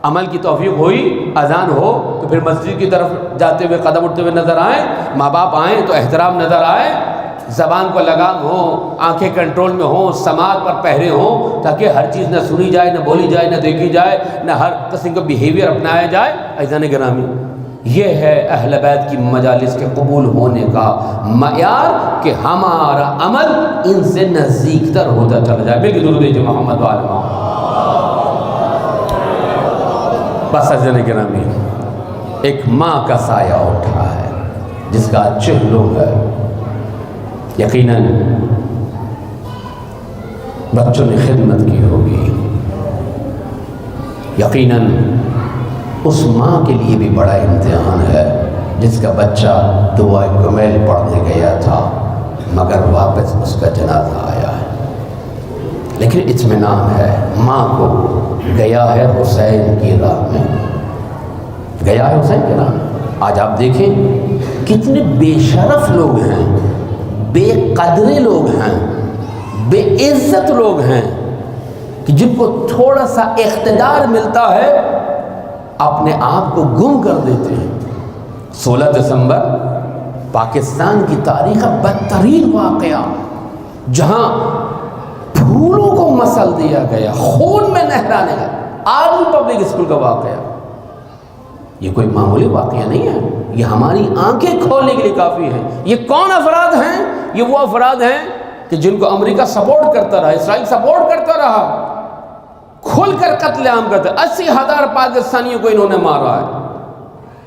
عمل کی توفیق ہوئی، اذان ہو تو پھر مسجد کی طرف جاتے ہوئے قدم اٹھتے ہوئے نظر آئیں. ماں باپ آئیں تو احترام نظر آئے. زبان کو لگام ہو، آنکھیں کنٹرول میں ہوں، سماعت پر پہرے ہوں، تاکہ ہر چیز نہ سنی جائے، نہ بولی جائے، نہ دیکھی جائے، نہ ہر قسم کا بیہیویئر اپنایا جائے. عزیزان گرامی، یہ ہے اہل بیت کی مجالس کے قبول ہونے کا معیار کہ ہمارا عمل ان سے نزدیک تر ہوتا چلا جائے. بلکہ درود محمد والما. بس عزیزان گرامی، ایک ماں کا سایہ اٹھا ہے جس کا چہلو ہے، یقیناً بچوں نے خدمت کی ہوگی، یقیناً اس ماں کے لیے بھی بڑا امتحان ہے جس کا بچہ دعائے کمیل پڑھنے گیا تھا مگر واپس اس کا جنازہ آیا ہے، لیکن اطمینان ہے، ماں کو گیا ہے حسین کی راہ میں، گیا ہے حسین کی راہ میں۔ آج آپ دیکھیں کتنے بے شرف لوگ ہیں، بے قدر لوگ ہیں، بے عزت لوگ ہیں کہ جن کو تھوڑا سا اقتدار ملتا ہے اپنے آپ کو گم کر دیتے ہیں۔ 16 دسمبر پاکستان کی تاریخ کا بدترین واقعہ، جہاں پھولوں کو مسل دیا گیا، خون میں نہرانے گیا، آرمی پبلک اسکول کا واقعہ، یہ کوئی معمولی واقعہ نہیں ہے، یہ ہماری آنکھیں کھولنے کے لیے کافی ہے۔ یہ کون افراد ہیں؟ یہ وہ افراد ہیں کہ جن کو امریکہ سپورٹ کرتا رہا، اسرائیل سپورٹ کرتا رہا، کھل کر قتل عام کرتے، 80,000 پاکستانیوں کو انہوں نے مارا ہے،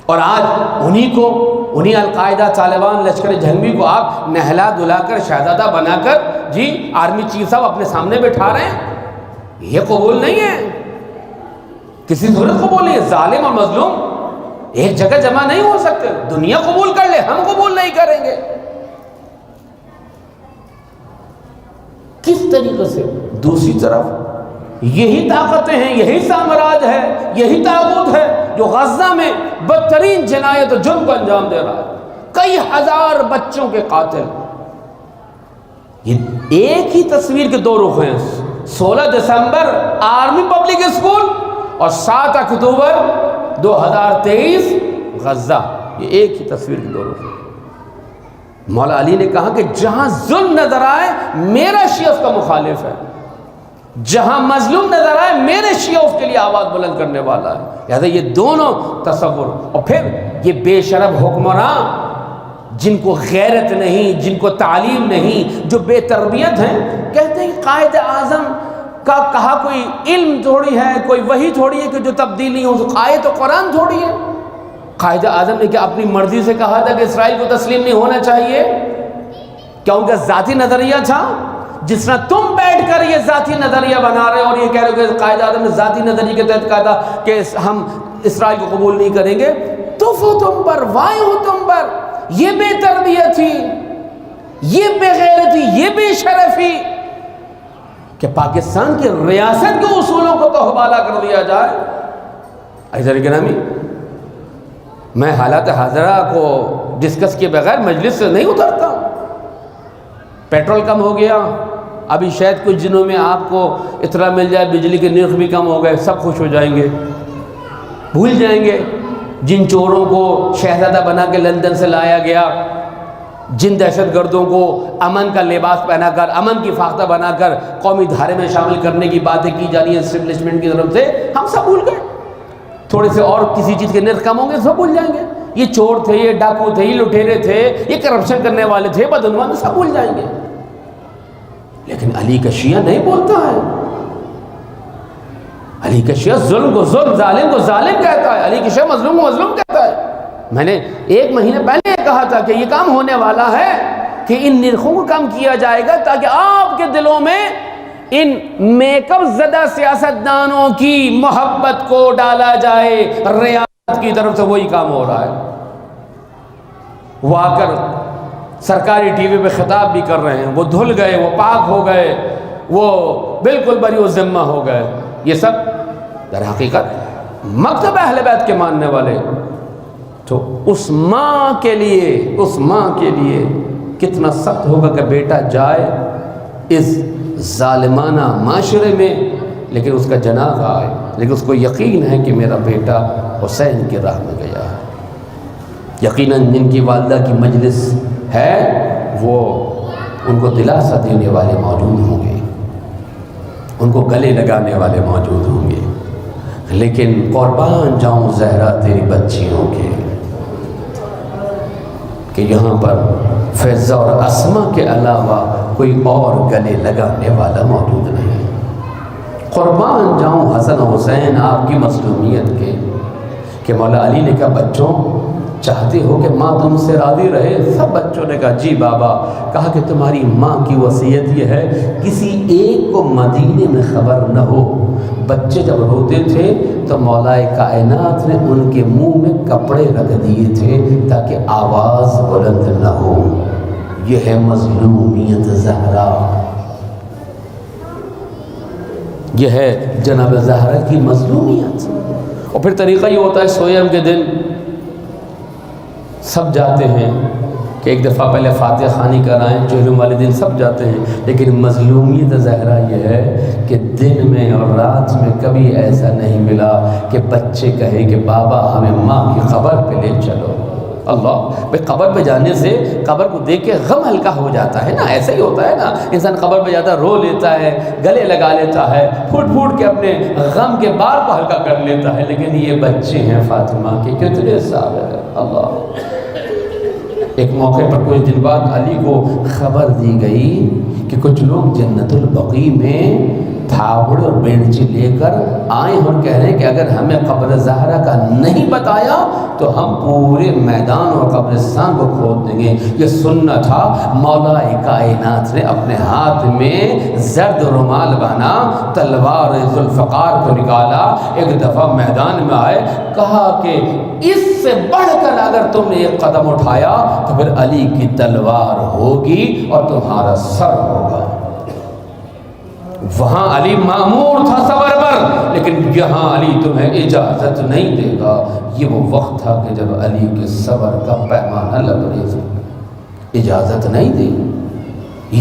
اور آج انہی القاعدہ، طالبان، لشکر جہنمی کو آپ نہلا دھلا کر شہزادہ بنا کر آرمی چیف صاحب اپنے سامنے بٹھا رہے ہیں۔ یہ قبول نہیں ہے، کسی صورت قبول نہیں ہے۔ ظالم اور مظلوم ایک جگہ جمع نہیں ہو سکتے، دنیا قبول کر لے، ہم قبول نہیں کریں گے۔ کس طریقے سے؟ دوسری طرف یہی طاقتیں ہیں، یہی سامراج ہے، یہی طاغوت ہے جو غزہ میں بدترین جنایت و جرم کو انجام دے رہا ہے، کئی ہزار بچوں کے قاتل۔ یہ ایک ہی تصویر کے دو رخ ہیں، 16 دسمبر آرمی پبلک اسکول اور 7 اکتوبر 2023 غزہ، یہ ایک ہی تصویر کے دو رخ ہیں۔ مولا علی نے کہا کہ جہاں ظلم نظر آئے میرا شیعہ اس کا مخالف ہے، جہاں مظلوم نظر آئے میرے شیعہ اس کے لیے آواز بلند کرنے والا ہے۔ لہذا یہ دونوں تصور، اور پھر یہ بے شرف حکمراں جن کو غیرت نہیں، جن کو تعلیم نہیں، جو بے تربیت ہیں، کہتے ہیں کہ قائد اعظم کا کہا کوئی علم تھوڑی ہے، کوئی وحی تھوڑی ہے کہ جو تبدیل نہیں ہو سکتا، آیت و قرآن تھوڑی ہے۔ قائد اعظم نے کیا اپنی مرضی سے کہا تھا کہ اسرائیل کو تسلیم نہیں ہونا چاہیے؟ کیا ان کا ذاتی نظریہ تھا؟ جس طرح تم بیٹھ کر یہ ذاتی نظریہ بنا رہے اور یہ کہہ رہے ہو کہ قائد اعظم نے ذاتی نظریے کے تحت کہا تھا کہ ہم اسرائیل کو قبول نہیں کریں گے، تف ہو تم پر، وائے ہو تم پر، یہ بے تربیت تھی، یہ بے غیرتی، یہ بے شرفی کہ پاکستان کی ریاست کے اصولوں کو تو حوالہ کر دیا جائے۔ عزیزان گرامی، میں حالات حاضرہ کو ڈسکس کیے بغیر مجلس سے نہیں اترتا۔ پیٹرول کم ہو گیا، ابھی شاید کچھ دنوں میں آپ کو اطلاع مل جائے بجلی کے نرخ بھی کم ہو گئے، سب خوش ہو جائیں گے، بھول جائیں گے جن چوروں کو شہزادہ بنا کے لندن سے لایا گیا، جن دہشت گردوں کو امن کا لباس پہنا کر، امن کی فاختہ بنا کر قومی دھارے میں شامل کرنے کی باتیں کی جا رہی ہیں اسٹیبلشمنٹ کی طرف سے، ہم سب بھول گئے۔ تھوڑے سے اور کسی چیز کے نرخ کم ہوں گے سب بھول جائیں گے، یہ چور تھے، یہ ڈاکو تھے، یہ لٹیرے تھے، یہ کرپشن کرنے والے تھے، بدعنوان، سب بھول جائیں گے۔ لیکن علی کا شیعہ نہیں بولتا ہے، علی کا شیعہ ظلم کو ظلم، ظالم کو ظالم کہتا ہے، علی کا شیعہ مظلوم کو مظلوم کہتا ہے۔ میں نے 1 مہینے پہلے کہا تھا کہ یہ کام ہونے والا ہے کہ ان نرخوں کو کم کیا جائے گا تاکہ آپ کے دلوں میں ان میک اپ زدہ سیاستدانوں کی محبت کو ڈالا جائے، ریاست کی طرف سے وہی کام ہو رہا ہے۔ وہ آ کر سرکاری ٹی وی پہ خطاب بھی کر رہے ہیں، وہ دھل گئے، وہ پاک ہو گئے، وہ بالکل بری و ذمہ ہو گئے۔ یہ سب در حقیقت مکتب اہل بیت کے ماننے والے۔ تو اس ماں کے لیے کتنا سخت ہوگا کہ بیٹا جائے اس ظالمانہ معاشرے میں، لیکن اس کا جنازہ آئے، لیکن اس کو یقین ہے کہ میرا بیٹا حسین کی راہ میں گیا ہے۔ یقیناً جن کی والدہ کی مجلس ہے وہ ان کو دلاسا دینے والے موجود ہوں گے، ان کو گلے لگانے والے موجود ہوں گے، لیکن قربان جاؤں زہرا تیری بچیوں کے کہ یہاں پر فیضہ اور اسما کے علاوہ کوئی اور گلے لگانے والا موجود نہیں۔ قربان جاؤں حسن و حسین آپ کی مظلومیت کے، کہ مولا علی نے کہا بچوں چاہتے ہو کہ ماں تم سے راضی رہے؟ سب بچوں نے کہا جی بابا۔ کہا کہ تمہاری ماں کی وصیت یہ ہے کسی ایک کو مدینے میں خبر نہ ہو۔ بچے جب روتے تھے تو مولا کائنات نے ان کے منہ میں کپڑے رکھ دیے تھے تاکہ آواز بلند نہ ہو۔ یہ ہے مظلومیت زہرا، یہ ہے جناب زہرا کی مظلومیت۔ اور پھر طریقہ یہ ہوتا ہے سویم کے دن سب جاتے ہیں کہ ایک دفعہ پہلے فاتحہ خوانی کرائیں، چہلم والے دن سب جاتے ہیں، لیکن مظلومیت زہرا یہ ہے کہ دن میں اور رات میں کبھی ایسا نہیں ملا کہ بچے کہیں کہ بابا ہمیں ماں کی قبر پہ لے چلو۔ اللہ بھائی، قبر پہ جانے سے قبر کو دیکھ کے غم ہلکا ہو جاتا ہے نا، ایسا ہی ہوتا ہے نا، انسان قبر پہ جاتا ہے، رو لیتا ہے، گلے لگا لیتا ہے، پھوٹ پھوٹ کے اپنے غم کے بار کو ہلکا کر لیتا ہے، لیکن یہ بچے ہیں فاطمہ کے کتنے سال ہیں۔ اللہ، ایک موقع پر کچھ دن بعد علی کو خبر دی گئی کہ کچھ لوگ جنت البقیع میں پھاوڑ اور بینچی لے کر آئے اور کہہ رہے ہیں کہ اگر ہمیں قبر زہرا کا نہیں بتایا تو ہم پورے میدان اور قبرستان کو کھود دیں گے۔ یہ سننا تھا، مولا کائنات نے اپنے ہاتھ میں زرد رومال بنا، تلوار ذوالفقار کو نکالا، ایک دفعہ میدان میں آئے، کہا کہ اس سے بڑھ کر اگر تم نے ایک قدم اٹھایا تو پھر علی کی تلوار ہوگی اور تمہارا سر ہوگا۔ وہاں علی مامور تھا صبر پر، لیکن یہاں علی تمہیں اجازت نہیں دے گا۔ یہ وہ وقت تھا کہ جب علی کے صبر کا پیمانہ لبریز ہو، اجازت نہیں دی۔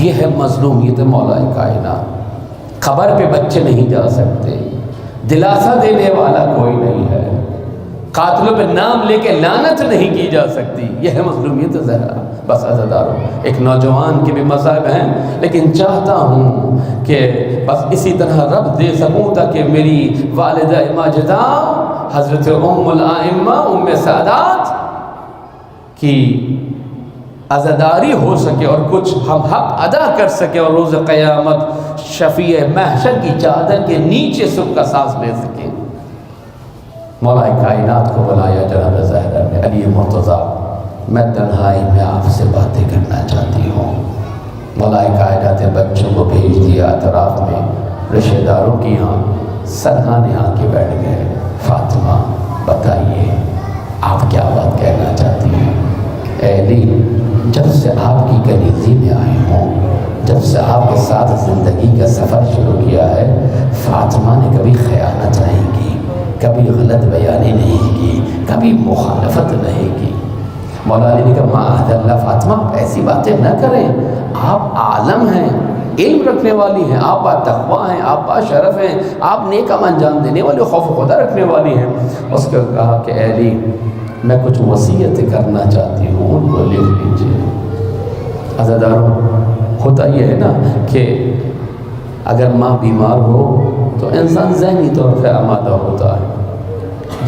یہ ہے مظلومیت مولا کائنات۔ قبر پہ بچے نہیں جا سکتے، دلاسا دینے والا کوئی نہیں ہے، قاتلوں پہ نام لے کے لعنت نہیں کی جا سکتی۔ یہ ہے مظلومیت زہرا۔ بس عزیزارو، ایک نوجوان کے بھی مذاہب ہیں، لیکن چاہتا ہوں کہ بس اسی طرح رب دے سکوں تاکہ میری والدہ ماجدہ حضرت ام الائمہ ام سعادات کی عزاداری ہو سکے اور کچھ ہم حق ادا کر سکے، اور روز قیامت شفیع محشر کی چادر کے نیچے سب کا سانس لے سکے۔ مولا کائنات کو بلایا جناب زہرا نے، علی مرتضیٰ میں تنہائی میں آپ سے باتیں کرنا چاہتی ہوں۔ مولا کائنات نے بچوں کو بھیج دیا اطراف میں، رشتہ داروں کی یہاں سرہانے آ کے بیٹھ گئے۔ فاطمہ بتائیے آپ کیا بات کہنا چاہتی ہیں؟ اے علی، جب سے آپ کی کنیزی میں آئی ہوں، جب سے آپ کے ساتھ زندگی کا سفر شروع کیا ہے، فاطمہ نے کبھی خیانت نہیں کی، کبھی غلط بیانی نہیں کی، کبھی مخالفت نہیں کی۔ مولا علی نے کہا معاذ اللہ فاطمہ، ایسی باتیں نہ کریں، آپ عالم ہیں، علم رکھنے والی ہیں، آپ با تقویٰ ہیں، آپ با شرف ہیں، آپ نیک عمل انجام دینے والی، خوف خدا رکھنے والی ہیں۔ اس کو کہا کہ اے علی، میں کچھ وصیت کرنا چاہتی ہوں، ان کو لکھ لیجیے۔ عزیزارو، ہوتا یہ ہے نا کہ اگر ماں بیمار ہو تو انسان ذہنی طور پہ آمادہ ہوتا ہے۔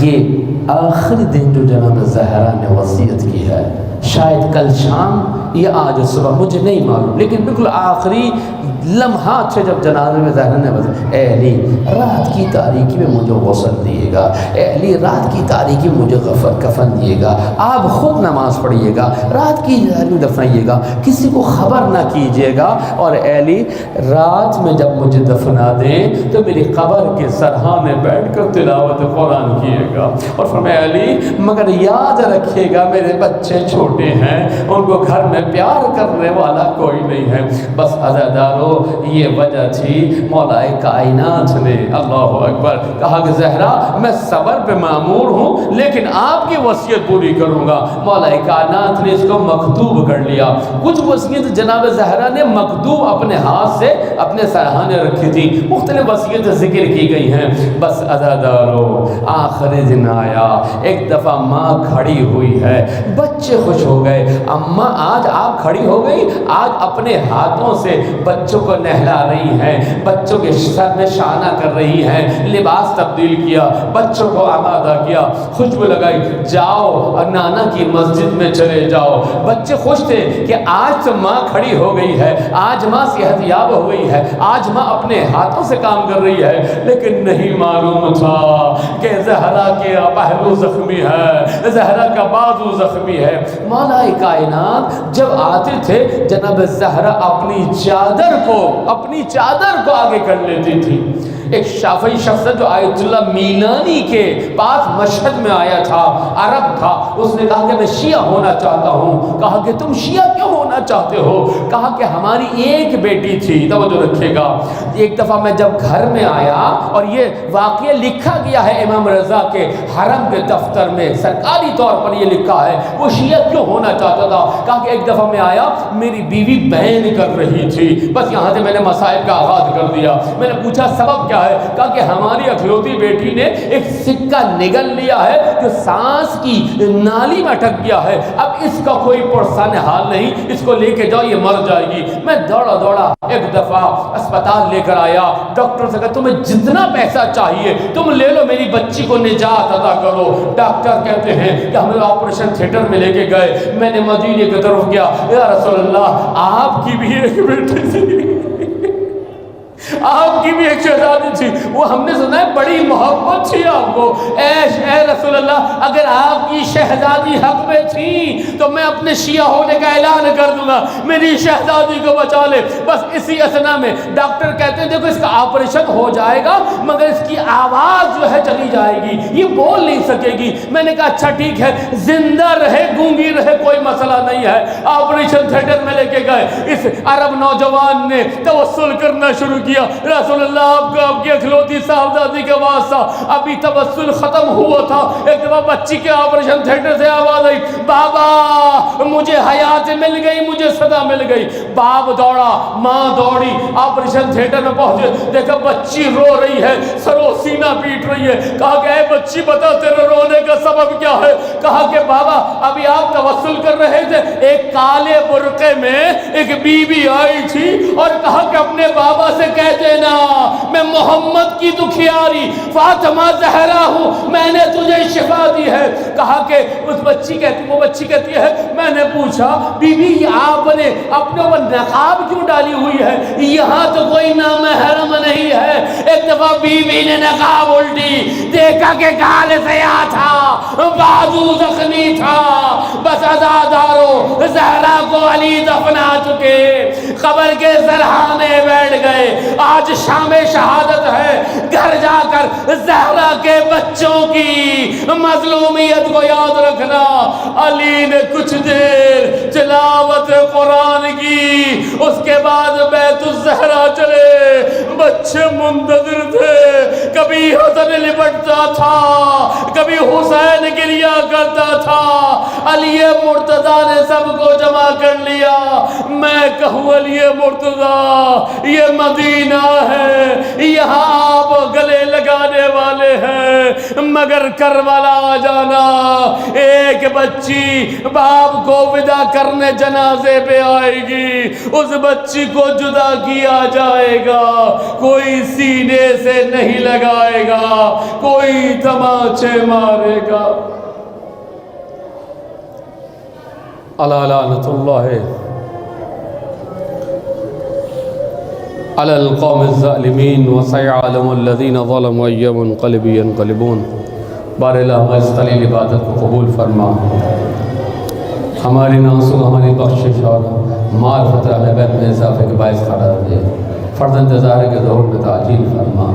یہ آخری دن جو جناب زہرا نے وصیت کی ہے، شاید کل شام یا آج صبح، مجھے نہیں معلوم، لیکن بالکل آخری لمحات سے جب جنازے میں زہرا نے وصیت، اے علی رات کی تاریکی میں مجھے غسل دیے گا، اے علی رات کی تاریکی میں مجھے کفن دیے گا، آپ خود نماز پڑھیے گا، رات کی تاریکی میں دفنائیے گا، کسی کو خبر نہ کیجیے گا، اور اے علی رات میں جب مجھے دفنا دیں تو میری قبر کے سرحانے بیٹھ کر تلاوت قرآن کیے گا۔ اور فرمایا علی مگر یاد رکھیے گا میرے بچے چھوٹے ہیں، ان کو گھر میں پیار کرنے والا کوئی نہیں ہے۔ بس عزیزارو، یہ وجہ تھی مولا کائنات نے، اللہ اکبر، کہا کہ زہرا میں صبر پہ مامور ہوں لیکن آپ کی وصیت پوری کروں گا۔ مولا کائنات نے اس کو مکتوب کر لیا۔ کچھ وصیت جناب زہرا نے مکتوب اپنے ہاتھ سے اپنے سرحانے رکھی تھی، مختلف وصیت ذکر کی گئی ہیں۔ بس عزیزارو، آخری دن آیا، ایک دفعہ ماں کھڑی ہوئی ہے، بچے خوش ہو گئے، اماں آج آپ کھڑی ہو گئی، آج اپنے ہاتھوں سے بچوں کو نہلا رہی ہیں، بچوں کے سر میں شانہ کر رہی ہیں، لباس تبدیل کیا، بچوں کو آمادہ کیا، خوشبو لگائی، جاؤ اور نانا کی مسجد میں چلے جاؤ۔ بچے خوش تھے کہ آج تو ماں کھڑی ہو گئی ہے، آج ماں صحت یاب ہو گئی ہے، آج ماں اپنے ہاتھوں سے کام کر رہی ہے، لیکن نہیں معلوم تھا کہ زہرا کے پہلو زخمی ہے، زہرا کا بازو زخمی ہے۔ مولا کائنات جب آتے تھے جناب زہرا اپنی چادر کو آگے کر لیتی تھی۔ ایک شافعی شخص جو آیت اللہ میلانی کے پاس مشہد میں آیا تھا، عرب تھا، اس نے کہا کہ میں شیعہ ہونا چاہتا ہوں۔ کہا کہ تم شیعہ کیوں ہونا چاہتے ہو؟ کہا کہ ہماری ایک بیٹی تھی، توجہ رکھے گا، ایک دفعہ میں جب گھر میں آیا، اور یہ واقعہ لکھا گیا ہے امام رضا کے حرم کے دفتر میں، سرکاری طور پر یہ لکھا ہے، وہ شیعہ کیوں ہونا چاہتا تھا۔ کہا کہ ایک دفعہ میں آیا، میری بیوی بین کر رہی تھی، بس یہاں سے میں نے مسائل کا آغاز کر دیا۔ میں نے پوچھا سبب کیا ہے؟ کہا کہ ہماری اکلوتی بیٹی نے ایک سکہ نگل لیا ہے جو سانس کی نالی میں اٹک گیا ہے، اب اس کا کوئی پرسان حال نہیں، اس کو لے کے جاؤ، یہ مر جائے گی۔ میں دوڑا ایک دفعہ اسپتال لے کر آیا، ڈاکٹر سے کہا تمہیں جتنا پیسہ چاہیے تم لے لو، میری بچی کو نجات عطا کرو۔ ڈاکٹر کہتے ہیں کہ ہمیں آپریشن تھیٹر میں لے کے گئے، میں نے مدینے کی طرف گیا، یا رسول اللہ آپ کی بھی ایک بیٹی تھی، آپ کی بھی ایک شہزادی تھی، وہ ہم نے سنا ہے بڑی محبت تھی آپ کو۔ اے رسول اللہ، اگر آپ کی شہزادی حق میں تھی تو میں اپنے شیعہ ہونے کا اعلان کر دوں گا، میری شہزادی کو بچا لے۔ بس اسی اثنا میں ڈاکٹر کہتے ہیں دیکھو اس کا آپریشن ہو جائے گا مگر اس کی آواز جو ہے چلی جائے گی، یہ بول نہیں سکے گی۔ میں نے کہا اچھا ٹھیک ہے، زندہ رہے گونگی رہے کوئی مسئلہ نہیں ہے۔ آپریشن تھیٹر میں لے کے گئے، اس عرب نوجوان نے توسل کرنا شروع کیا، رسول اللہ آپ کو آپ کی اکلوتی صاحبزادی کے واسطہ۔ ابھی توسل ختم ہوا تھا، ایک دفعہ بچی کے آپریشن تھیٹر سے آواز آئی، بابا مجھے حیات مل گئی، مجھے صدا مل گئی۔ باپ دوڑا، ماں دوڑی، آپریشن تھیٹر میں پہنچے، دیکھا بچی رو رہی ہے، سرو سینہ پیٹ رہی ہے۔ کہا کہ اے بچی بتا تیرے رونے کا سبب کیا ہے؟ کہا کہ بابا ابھی آپ توسل کر رہے تھے، ایک کالے برقعے میں ایک بی بی آئی تھی اور کہا کہ اپنے بابا سے کہہ دینا میں محمد کی دکھیاری فاطمہ زہرا ہوں، میں نے تجھے شفا دی ہے۔ کہا کہ وہ بچی کہتی ہے میں نے پوچھا بی بی آپ نے اپنے اوپر نقاب کیوں ڈالی ہوئی ہے؟ یہاں تو کوئی نامحرم نہیں ہے۔ ایک دفعہ بی بی نے نقاب الٹی، دیکھا کہ گال سیاہ تھا، بازو زخمی تھا، بس عزادارو زہرا کو علی دفنا چکے، قبر کے سرحانے بیٹھ گئے۔ آج شام شہادت ہے، گھر جا کر زہرا کے بچوں کی مظلومیت کو یاد رکھنا۔ علی نے کچھ دیر تلاوت قرآن کی، اس کے بعد بیت الزہرا چلے، بچے منتظر تھے، کبھی حسن لپٹتا تھا، کبھی حسین گریا کرتا تھا۔ علی مرتضیٰ نے سب کو جمع کر لیا۔ میں کہوں علی مرتضیٰ یہ مدینہ ہے، یہاں آپ گلے لگانے والے ہیں، مگر کربلا جانا ایک بچی باپ کو ودا کرنے جنازے پہ آئے گی، اس بچی کو جدا کیا جائے گا، کوئی سینے سے نہیں لگائے گا، کوئی تماچے مارے گا۔ الا لعنت اللہ علی القوم الظالمین وسيعلم الذین ظلموا أي منقلب ينقلبون۔ بار الہ اس طلیل عبادت کو قبول فرما، ہماری ناصر ہماری بخشش اور معرفت اہل بیت میں اضافے کے باعث قرار دے، فرض انتظار کے ظہور میں تعجیل فرما۔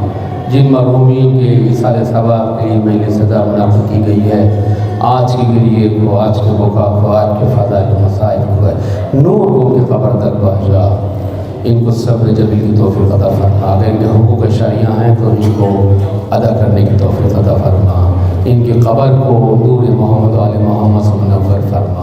جن مرحومین کے اصالِ ثواب کے لیے مجلس صدا منعقد کی گئی ہے، آج کے گریے کو، آج کے بکا کو، آج کے فضائل و مسائل کو ہے، نور کو ان کے قبر تک پہنچا، ان کو صبر جمیل کی توفیق عطا فرما۔ اگر ان کے حقوق شرعیہ ہیں تو ان کو ادا کرنے کی توفیق عطا فرما، ان کی قبر کو نور محمد آل محمد سے منور فرما۔